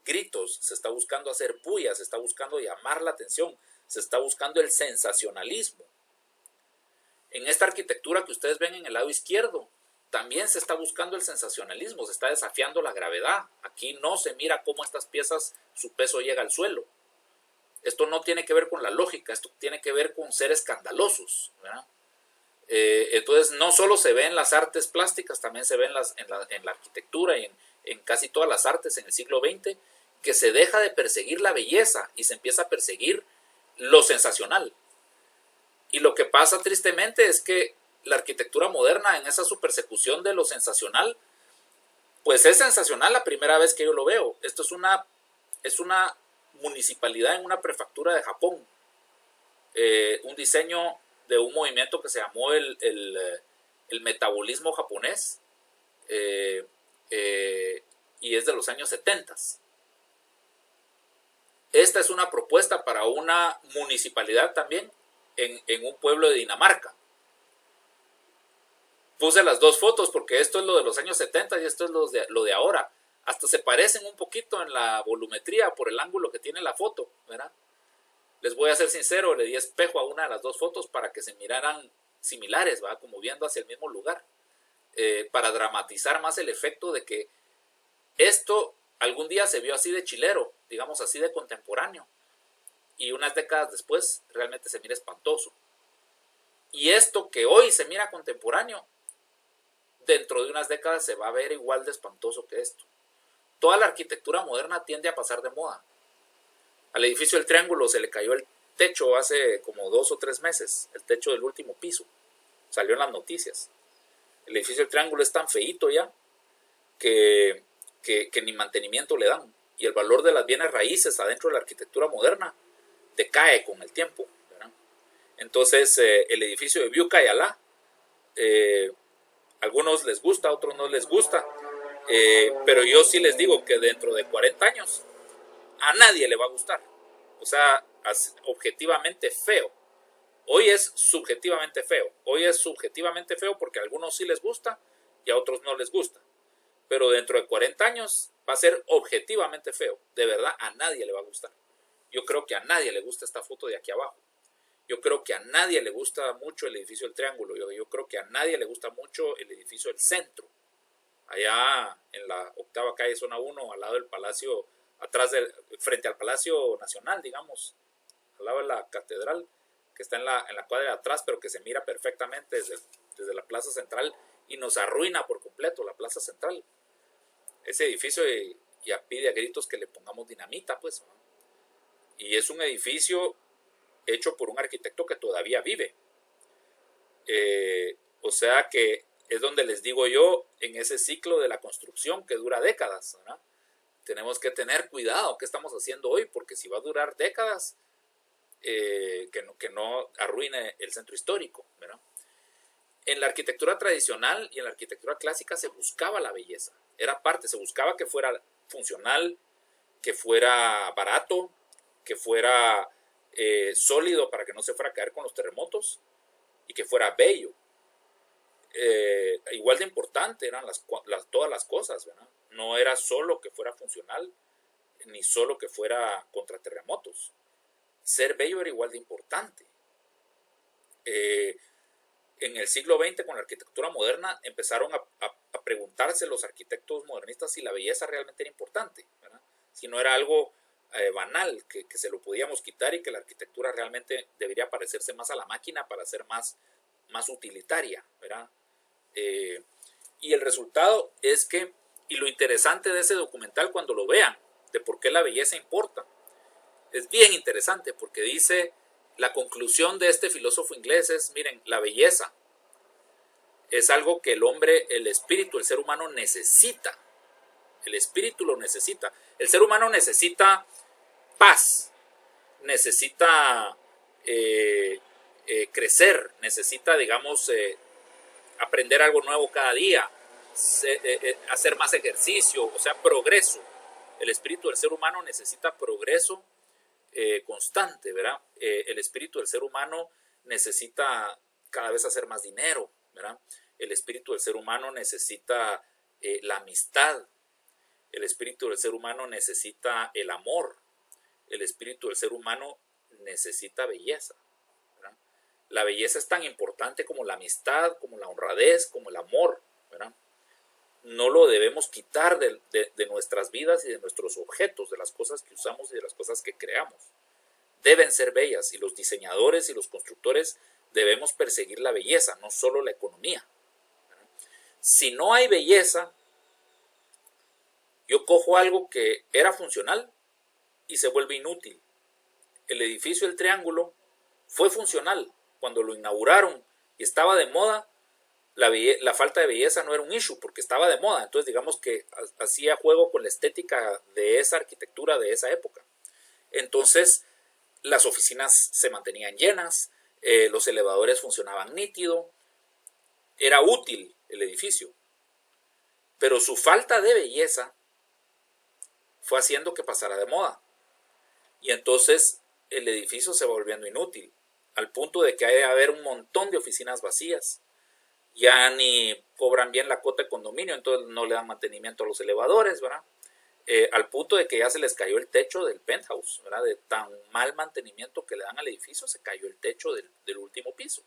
gritos, se está buscando hacer bulla, se está buscando llamar la atención, se está buscando el sensacionalismo. En esta arquitectura que ustedes ven en el lado izquierdo, también se está buscando el sensacionalismo, se está desafiando la gravedad. Aquí no se mira cómo estas piezas, su peso llega al suelo. Esto no tiene que ver con la lógica, esto tiene que ver con ser escandalosos, ¿verdad? Entonces no solo se ve en las artes plásticas, también se ve en la arquitectura y en casi todas las artes en el siglo XX, que se deja de perseguir la belleza y se empieza a perseguir lo sensacional. Y lo que pasa tristemente es que la arquitectura moderna, en esa su persecución de lo sensacional, pues es sensacional la primera vez que yo lo veo. Esto es una municipalidad en una prefectura de Japón. Un diseño de un movimiento que se llamó el metabolismo japonés, y es de los años 70. Esta es una propuesta para una municipalidad también en un pueblo de Dinamarca. Puse las dos fotos porque esto es lo de los años 70 y esto es lo de ahora. Hasta se parecen un poquito en la volumetría por el ángulo que tiene la foto, ¿verdad? Les voy a ser sincero, le di espejo a una de las dos fotos para que se miraran similares, ¿verdad? Como viendo hacia el mismo lugar, para dramatizar más el efecto de que esto algún día se vio así de chilero, digamos así de contemporáneo, y unas décadas después realmente se mira espantoso. Y esto que hoy se mira contemporáneo, dentro de unas décadas se va a ver igual de espantoso que esto. Toda la arquitectura moderna tiende a pasar de moda. Al edificio del Triángulo se le cayó el techo hace como 2 o 3 meses, el techo del último piso. Salió en las noticias. El edificio del Triángulo es tan feíto ya que ni mantenimiento le dan. Y el valor de las bienes raíces adentro de la arquitectura moderna decae con el tiempo, ¿verdad? Entonces, el edificio de Biuca y Alá, algunos les gusta, a otros no les gusta, pero yo sí les digo que dentro de 40 años a nadie le va a gustar. O sea, objetivamente feo. Hoy es subjetivamente feo. Hoy es subjetivamente feo porque a algunos sí les gusta y a otros no les gusta. Pero dentro de 40 años va a ser objetivamente feo. De verdad, a nadie le va a gustar. Yo creo que a nadie le gusta esta foto de aquí abajo. Yo creo que a nadie le gusta mucho el edificio del Triángulo. Yo creo que a nadie le gusta mucho el edificio del Centro. Allá en la 8ª calle, zona 1, al lado del Palacio, frente al Palacio Nacional, digamos, al lado de la catedral, que está en la cuadra de atrás, pero que se mira perfectamente desde la Plaza Central y nos arruina por completo la Plaza Central. Ese edificio ya pide a gritos que le pongamos dinamita, pues, ¿no? Y es un edificio hecho por un arquitecto que todavía vive. O sea que es donde les digo yo, en ese ciclo de la construcción que dura décadas, ¿verdad? Tenemos que tener cuidado qué estamos haciendo hoy, porque si va a durar décadas, que no arruine el centro histórico, ¿verdad? En la arquitectura tradicional y en la arquitectura clásica se buscaba la belleza. Era parte, se buscaba que fuera funcional, que fuera barato, que fuera sólido para que no se fuera a caer con los terremotos y que fuera bello. Igual de importante eran todas las cosas, ¿verdad? No era solo que fuera funcional, ni solo que fuera contra terremotos. Ser bello era igual de importante. En el siglo XX, con la arquitectura moderna, empezaron a preguntarse los arquitectos modernistas si la belleza realmente era importante, ¿verdad? Si no era algo banal, que se lo podíamos quitar y que la arquitectura realmente debería parecerse más a la máquina para ser más utilitaria, ¿verdad? Y el resultado es que, y lo interesante de ese documental cuando lo vean, de por qué la belleza importa, es bien interesante porque dice, la conclusión de este filósofo inglés es, miren, la belleza es algo que el hombre, el espíritu, el ser humano necesita. El espíritu lo necesita. El ser humano necesita paz, necesita crecer, necesita, digamos, aprender algo nuevo cada día, hacer más ejercicio, o sea, progreso. El espíritu del ser humano necesita progreso constante, ¿verdad? El espíritu del ser humano necesita cada vez hacer más dinero, ¿verdad? El espíritu del ser humano necesita la amistad. El espíritu del ser humano necesita el amor. El espíritu del ser humano necesita belleza, ¿verdad? La belleza es tan importante como la amistad, como la honradez, como el amor, ¿verdad? No lo debemos quitar de nuestras vidas y de nuestros objetos, de las cosas que usamos y de las cosas que creamos. Deben ser bellas y los diseñadores y los constructores debemos perseguir la belleza, no solo la economía. Si no hay belleza, yo cojo algo que era funcional y se vuelve inútil. El edificio del Triángulo fue funcional cuando lo inauguraron y estaba de moda. La falta de belleza no era un issue porque estaba de moda. Entonces digamos que hacía juego con la estética de esa arquitectura de esa época. Entonces las oficinas se mantenían llenas, los elevadores funcionaban nítido, era útil el edificio. Pero su falta de belleza fue haciendo que pasara de moda. Y entonces el edificio se va volviendo inútil, al punto de que hay de haber un montón de oficinas vacías. Ya ni cobran bien la cuota de condominio, entonces no le dan mantenimiento a los elevadores, ¿verdad? Al punto de que ya se les cayó el techo del penthouse, ¿verdad? De tan mal mantenimiento que le dan al edificio, se cayó el techo del último piso.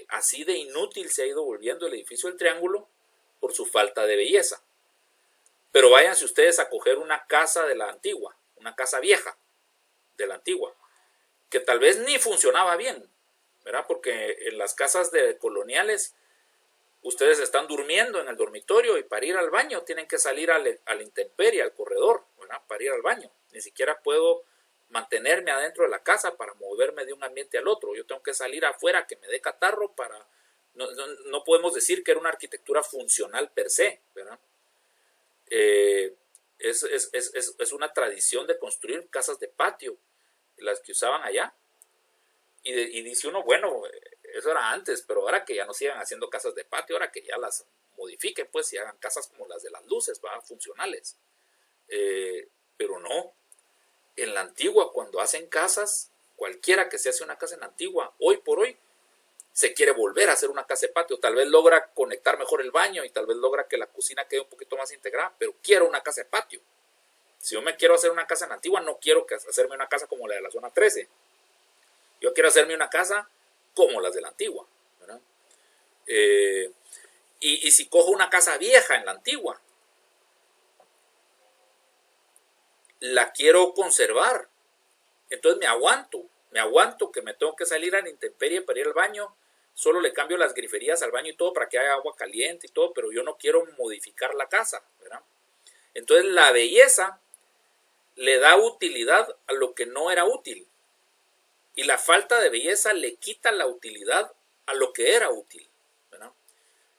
Así de inútil se ha ido volviendo el edificio del Triángulo por su falta de belleza. Pero váyanse ustedes a coger una casa de la antigua, una casa vieja de la antigua, que tal vez ni funcionaba bien, ¿verdad? Porque en las casas de coloniales ustedes están durmiendo en el dormitorio y para ir al baño tienen que salir a la intemperie, al corredor, ¿verdad? Para ir al baño. Ni siquiera puedo mantenerme adentro de la casa para moverme de un ambiente al otro. Yo tengo que salir afuera que me dé catarro para... No podemos decir que era una arquitectura funcional per se, ¿verdad? Es una tradición de construir casas de patio, las que usaban allá. Y dice uno, bueno, eso era antes, pero ahora que ya no sigan haciendo casas de patio, ahora que ya las modifiquen, pues, y hagan casas como las de las luces, ¿va? Funcionales. Pero no. En la antigua, cuando hacen casas, cualquiera que se hace una casa en la antigua, hoy por hoy, se quiere volver a hacer una casa de patio. Tal vez logra conectar mejor el baño y tal vez logra que la cocina quede un poquito más integrada, pero quiero una casa de patio. Si yo me quiero hacer una casa en la antigua, no quiero hacerme una casa como la de la zona 13. Yo quiero hacerme una casa como las de la antigua, ¿verdad? Y si cojo una casa vieja en la antigua, la quiero conservar. Entonces me aguanto que me tengo que salir a la intemperie para ir al baño. Solo le cambio las griferías al baño y todo para que haya agua caliente y todo, pero yo no quiero modificar la casa, ¿verdad? Entonces la belleza le da utilidad a lo que no era útil. Y la falta de belleza le quita la utilidad a lo que era útil, ¿verdad?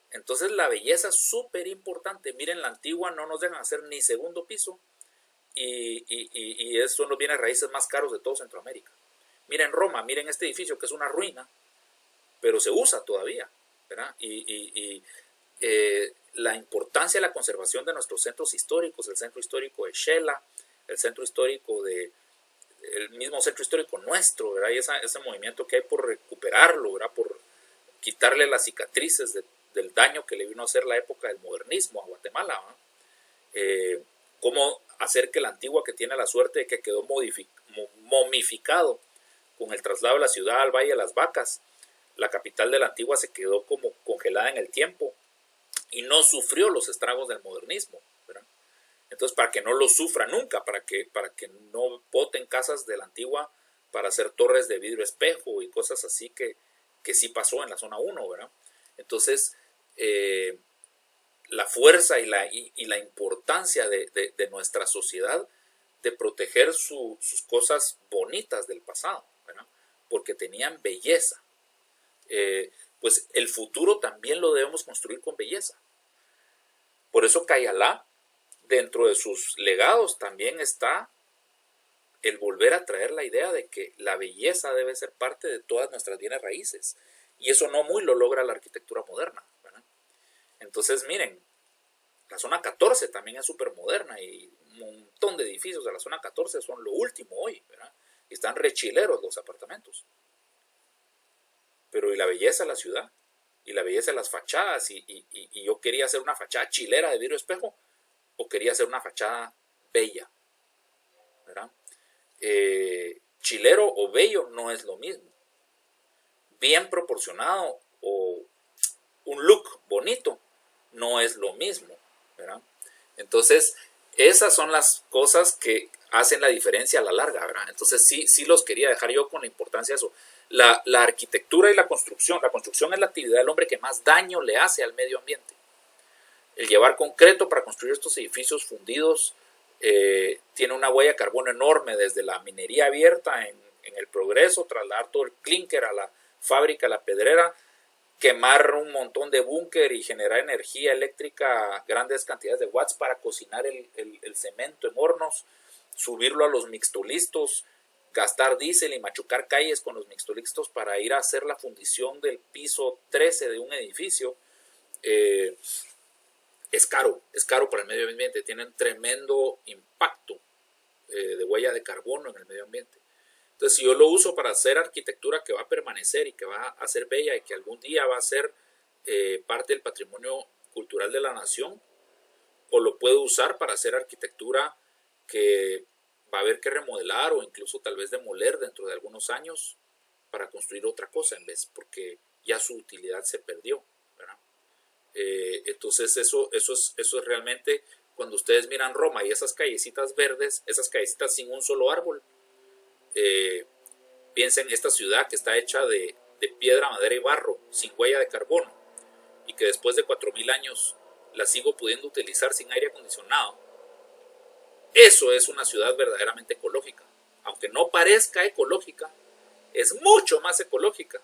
Entonces la belleza es súper importante. Miren, la antigua no nos dejan hacer ni segundo piso y son los bienes raíces más caros de todo Centroamérica. Miren Roma, miren este edificio que es una ruina, pero se usa todavía, ¿verdad? La importancia de la conservación de nuestros centros históricos, el centro histórico de Shela, el centro histórico el mismo centro histórico nuestro, ¿verdad? Y ese movimiento que hay por recuperarlo, ¿verdad? Por quitarle las cicatrices del daño que le vino a hacer la época del modernismo a Guatemala, ¿verdad? Cómo hacer que la antigua, que tiene la suerte de que quedó momificado con el traslado de la ciudad al Valle de las Vacas, la capital de la antigua se quedó como congelada en el tiempo y no sufrió los estragos del modernismo, ¿verdad? Entonces, para que no lo sufra nunca, para que no boten casas de la antigua para hacer torres de vidrio espejo y cosas así que sí pasó en la zona 1, ¿verdad? Entonces, la fuerza y la importancia de nuestra sociedad de proteger sus cosas bonitas del pasado, ¿verdad? Porque tenían belleza. Pues el futuro también lo debemos construir con belleza. Por eso Cayalá, dentro de sus legados, también está el volver a traer la idea de que la belleza debe ser parte de todas nuestras bienes raíces. Y eso no muy lo logra la arquitectura moderna, ¿verdad? Entonces, miren, la zona 14 también es súper moderna y un montón de edificios de la zona 14 son lo último hoy, ¿verdad? Y están rechileros los apartamentos. Pero ¿y la belleza de la ciudad? Y la belleza de las fachadas. Y yo quería hacer una fachada chilera de vidrio espejo o quería hacer una fachada bella, ¿verdad? chilero o bello no es lo mismo. Bien proporcionado o un look bonito no es lo mismo, ¿verdad? Entonces, esas son las cosas que hacen la diferencia a la larga, ¿verdad? Entonces, sí los quería dejar yo con la importancia de eso. La arquitectura y la construcción es la actividad del hombre que más daño le hace al medio ambiente. El llevar concreto para construir estos edificios fundidos tiene una huella de carbono enorme, desde la minería abierta en el Progreso, trasladar todo el clínker a la fábrica, a la pedrera, quemar un montón de búnker y generar energía eléctrica, grandes cantidades de watts para cocinar el cemento en hornos, subirlo a los mixtolistos, gastar diésel y machucar calles con los mixtolistos para ir a hacer la fundición del piso 13 de un edificio. Es caro para el medio ambiente, tiene un tremendo impacto de huella de carbono en el medio ambiente. Entonces, si yo lo uso para hacer arquitectura que va a permanecer y que va a ser bella y que algún día va a ser parte del patrimonio cultural de la nación, o lo puedo usar para hacer arquitectura que va a haber que remodelar o incluso tal vez demoler dentro de algunos años para construir otra cosa en vez, porque ya su utilidad se perdió, ¿verdad? Entonces eso es realmente, cuando ustedes miran Roma y esas callecitas verdes, esas callecitas sin un solo árbol, piensen en esta ciudad que está hecha de piedra, madera y barro, sin huella de carbono, y que después de 4000 años la sigo pudiendo utilizar sin aire acondicionado. Eso es una ciudad verdaderamente ecológica. Aunque no parezca ecológica, es mucho más ecológica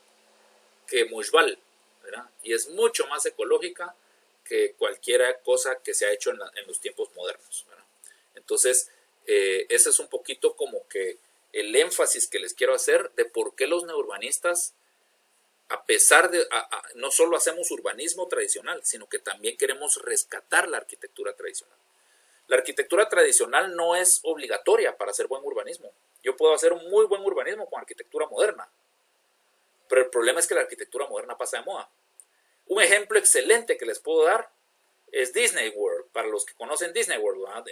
que Mushbal, ¿verdad? Y es mucho más ecológica que cualquier cosa que se ha hecho en los tiempos modernos, ¿verdad? Entonces, ese es un poquito como que el énfasis que les quiero hacer de por qué los neourbanistas, a pesar de, no solo hacemos urbanismo tradicional, sino que también queremos rescatar la arquitectura tradicional. La arquitectura tradicional no es obligatoria para hacer buen urbanismo. Yo puedo hacer un muy buen urbanismo con arquitectura moderna, pero el problema es que la arquitectura moderna pasa de moda. Un ejemplo excelente que les puedo dar es Disney World. Para los que conocen Disney World,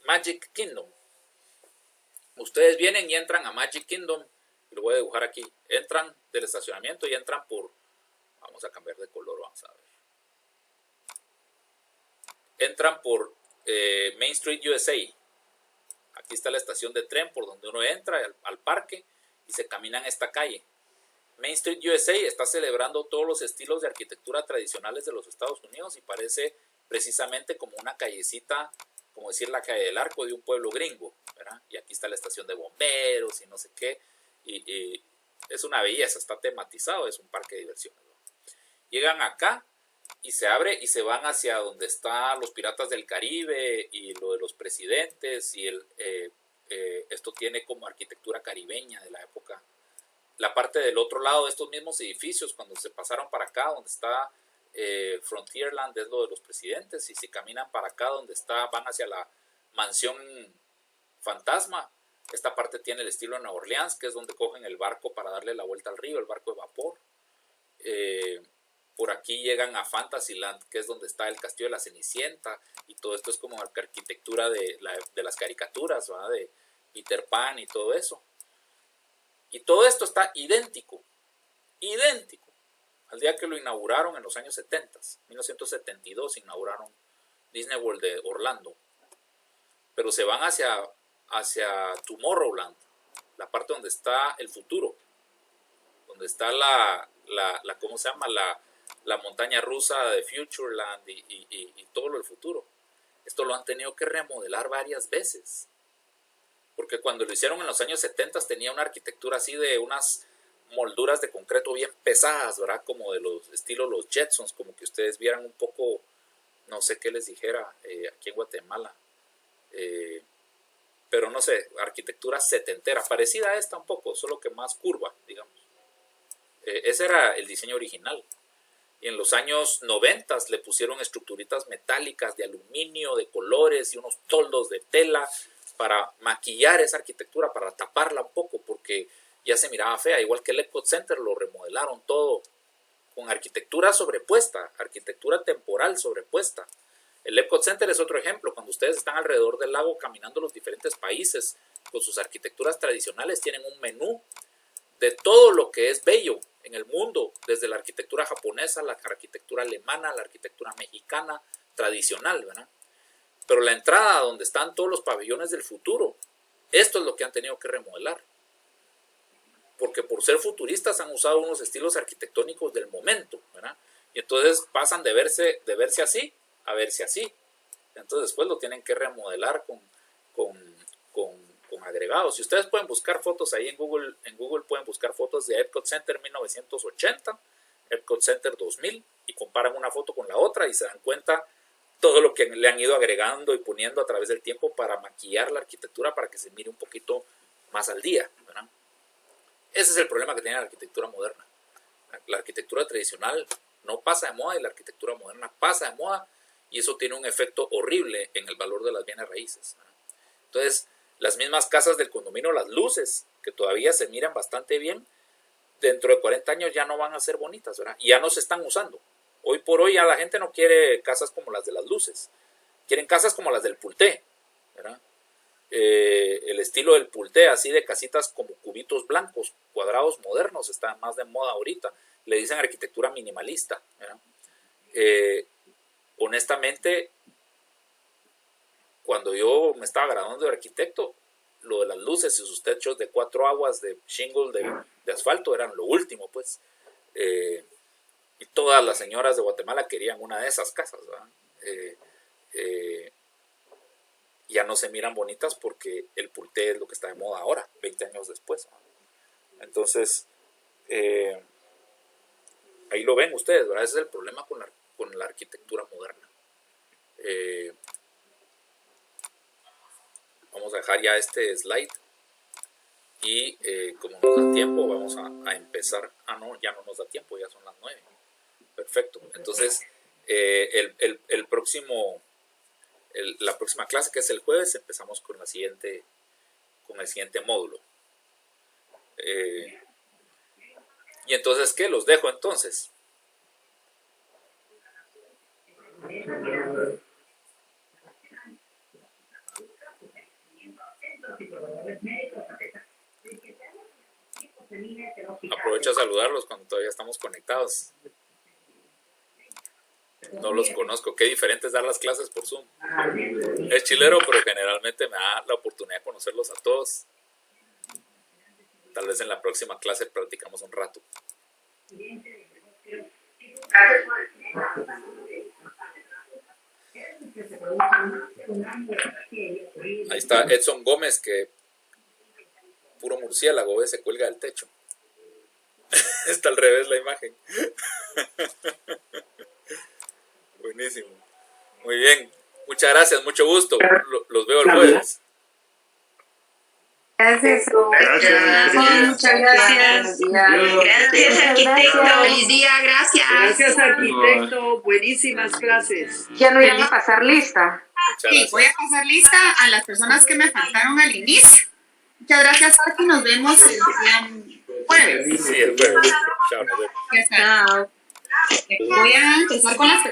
Magic Kingdom. Ustedes vienen y entran a Magic Kingdom, y lo voy a dibujar aquí. Entran del estacionamiento y entran por, vamos a cambiar de color, vamos a ver. Entran por Main Street USA. Aquí está la estación de tren por donde uno entra al parque y se camina en esta calle. Main Street USA está celebrando todos los estilos de arquitectura tradicionales de los Estados Unidos y parece precisamente como una callecita, como decir la calle del Arco de un pueblo gringo, ¿verdad? Y aquí está la estación de bomberos y no sé qué, y es una belleza, está tematizado, es un parque de diversiones, ¿no? Llegan acá y se abre y se van hacia donde están los Piratas del Caribe y lo de los presidentes, y esto tiene como arquitectura caribeña de la época. La parte del otro lado de estos mismos edificios, cuando se pasaron para acá, donde está Frontierland, es lo de los presidentes, y si caminan para acá, donde van hacia la mansión fantasma, esta parte tiene el estilo de Nueva Orleans, que es donde cogen el barco para darle la vuelta al río, el barco de vapor. Por aquí llegan a Fantasyland, que es donde está el castillo de la Cenicienta, y todo esto es como la arquitectura de las caricaturas, ¿verdad? De Peter Pan y todo eso. Y todo esto está idéntico al día que lo inauguraron en los años 70. 1972 inauguraron Disney World de Orlando. Pero se van hacia Tomorrowland, la parte donde está el futuro, donde está ¿cómo se llama? La montaña rusa de Futureland y todo lo del futuro. Esto lo han tenido que remodelar varias veces. Porque cuando lo hicieron en los años 70 tenía una arquitectura así de unas molduras de concreto bien pesadas, ¿verdad? Como de los estilos los Jetsons, como que ustedes vieran un poco, no sé qué les dijera, aquí en Guatemala. Pero no sé, arquitectura setentera, parecida a esta un poco, solo que más curva, digamos. Ese era el diseño original. Y en los años 90 le pusieron estructuritas metálicas de aluminio, de colores y unos toldos de tela para maquillar esa arquitectura, para taparla un poco, porque ya se miraba fea. Igual que el Epcot Center lo remodelaron todo con arquitectura sobrepuesta, arquitectura temporal sobrepuesta. El Epcot Center es otro ejemplo. Cuando ustedes están alrededor del lago caminando los diferentes países con sus arquitecturas tradicionales, tienen un menú de todo lo que es bello en el mundo, desde la arquitectura japonesa, la arquitectura alemana, la arquitectura mexicana tradicional, ¿verdad? Pero la entrada donde están todos los pabellones del futuro, esto es lo que han tenido que remodelar. Porque por ser futuristas han usado unos estilos arquitectónicos del momento, ¿verdad? Y entonces pasan de verse así a verse así. Entonces después lo tienen que remodelar con agregados. Si ustedes pueden buscar fotos ahí en Google pueden buscar fotos de Epcot Center 1980, Epcot Center 2000, y comparan una foto con la otra y se dan cuenta todo lo que le han ido agregando y poniendo a través del tiempo para maquillar la arquitectura para que se mire un poquito más al día, ¿verdad? Ese es el problema que tiene la arquitectura moderna. La arquitectura tradicional no pasa de moda y la arquitectura moderna pasa de moda, y eso tiene un efecto horrible en el valor de las bienes raíces, ¿verdad? Entonces, las mismas casas del condominio, las luces, que todavía se miran bastante bien, dentro de 40 años ya no van a ser bonitas, ¿verdad? Y ya no se están usando. Hoy por hoy ya la gente no quiere casas como las de las luces. Quieren casas como las del Pulté, ¿verdad? El estilo del Pulté, así de casitas como cubitos blancos, cuadrados modernos, está más de moda ahorita. Le dicen arquitectura minimalista, ¿verdad? Honestamente, cuando yo me estaba graduando de arquitecto, lo de las luces y sus techos de 4 aguas de shingle de asfalto eran lo último, pues. Y todas las señoras de Guatemala querían una de esas casas, ¿verdad? Ya no se miran bonitas porque el Pulté es lo que está de moda ahora, 20 años después, ¿verdad? Entonces, ahí lo ven ustedes, ¿verdad? Ese es el problema con la arquitectura moderna. Vamos a dejar ya este slide y como nos da tiempo vamos a empezar. Ah, no, ya no nos da tiempo, ya son las 9. Perfecto. Entonces, la próxima clase, que es el jueves, empezamos con el siguiente módulo. Y entonces, ¿qué? Los dejo entonces. Aprovecho a saludarlos cuando todavía estamos conectados. No los conozco. Qué diferente es dar las clases por Zoom. Es chilero, pero generalmente me da la oportunidad de conocerlos a todos. Tal vez en la próxima clase practicamos un rato. Ahí está Edson Gómez, que puro murciélago, se cuelga del techo. Está al revés la imagen. Buenísimo. Muy bien. Muchas gracias, mucho gusto. Los veo el jueves. Gracias. Muchas gracias. Gracias, arquitecto. Feliz día, gracias. Gracias, arquitecto. Buenísimas clases. Ya no irán a pasar lista. Sí, voy a pasar lista a las personas que me faltaron al inicio. Muchas gracias, Arqui. Nos vemos el día jueves. Sí, el jueves. Chao, nos vemos. Voy a empezar con las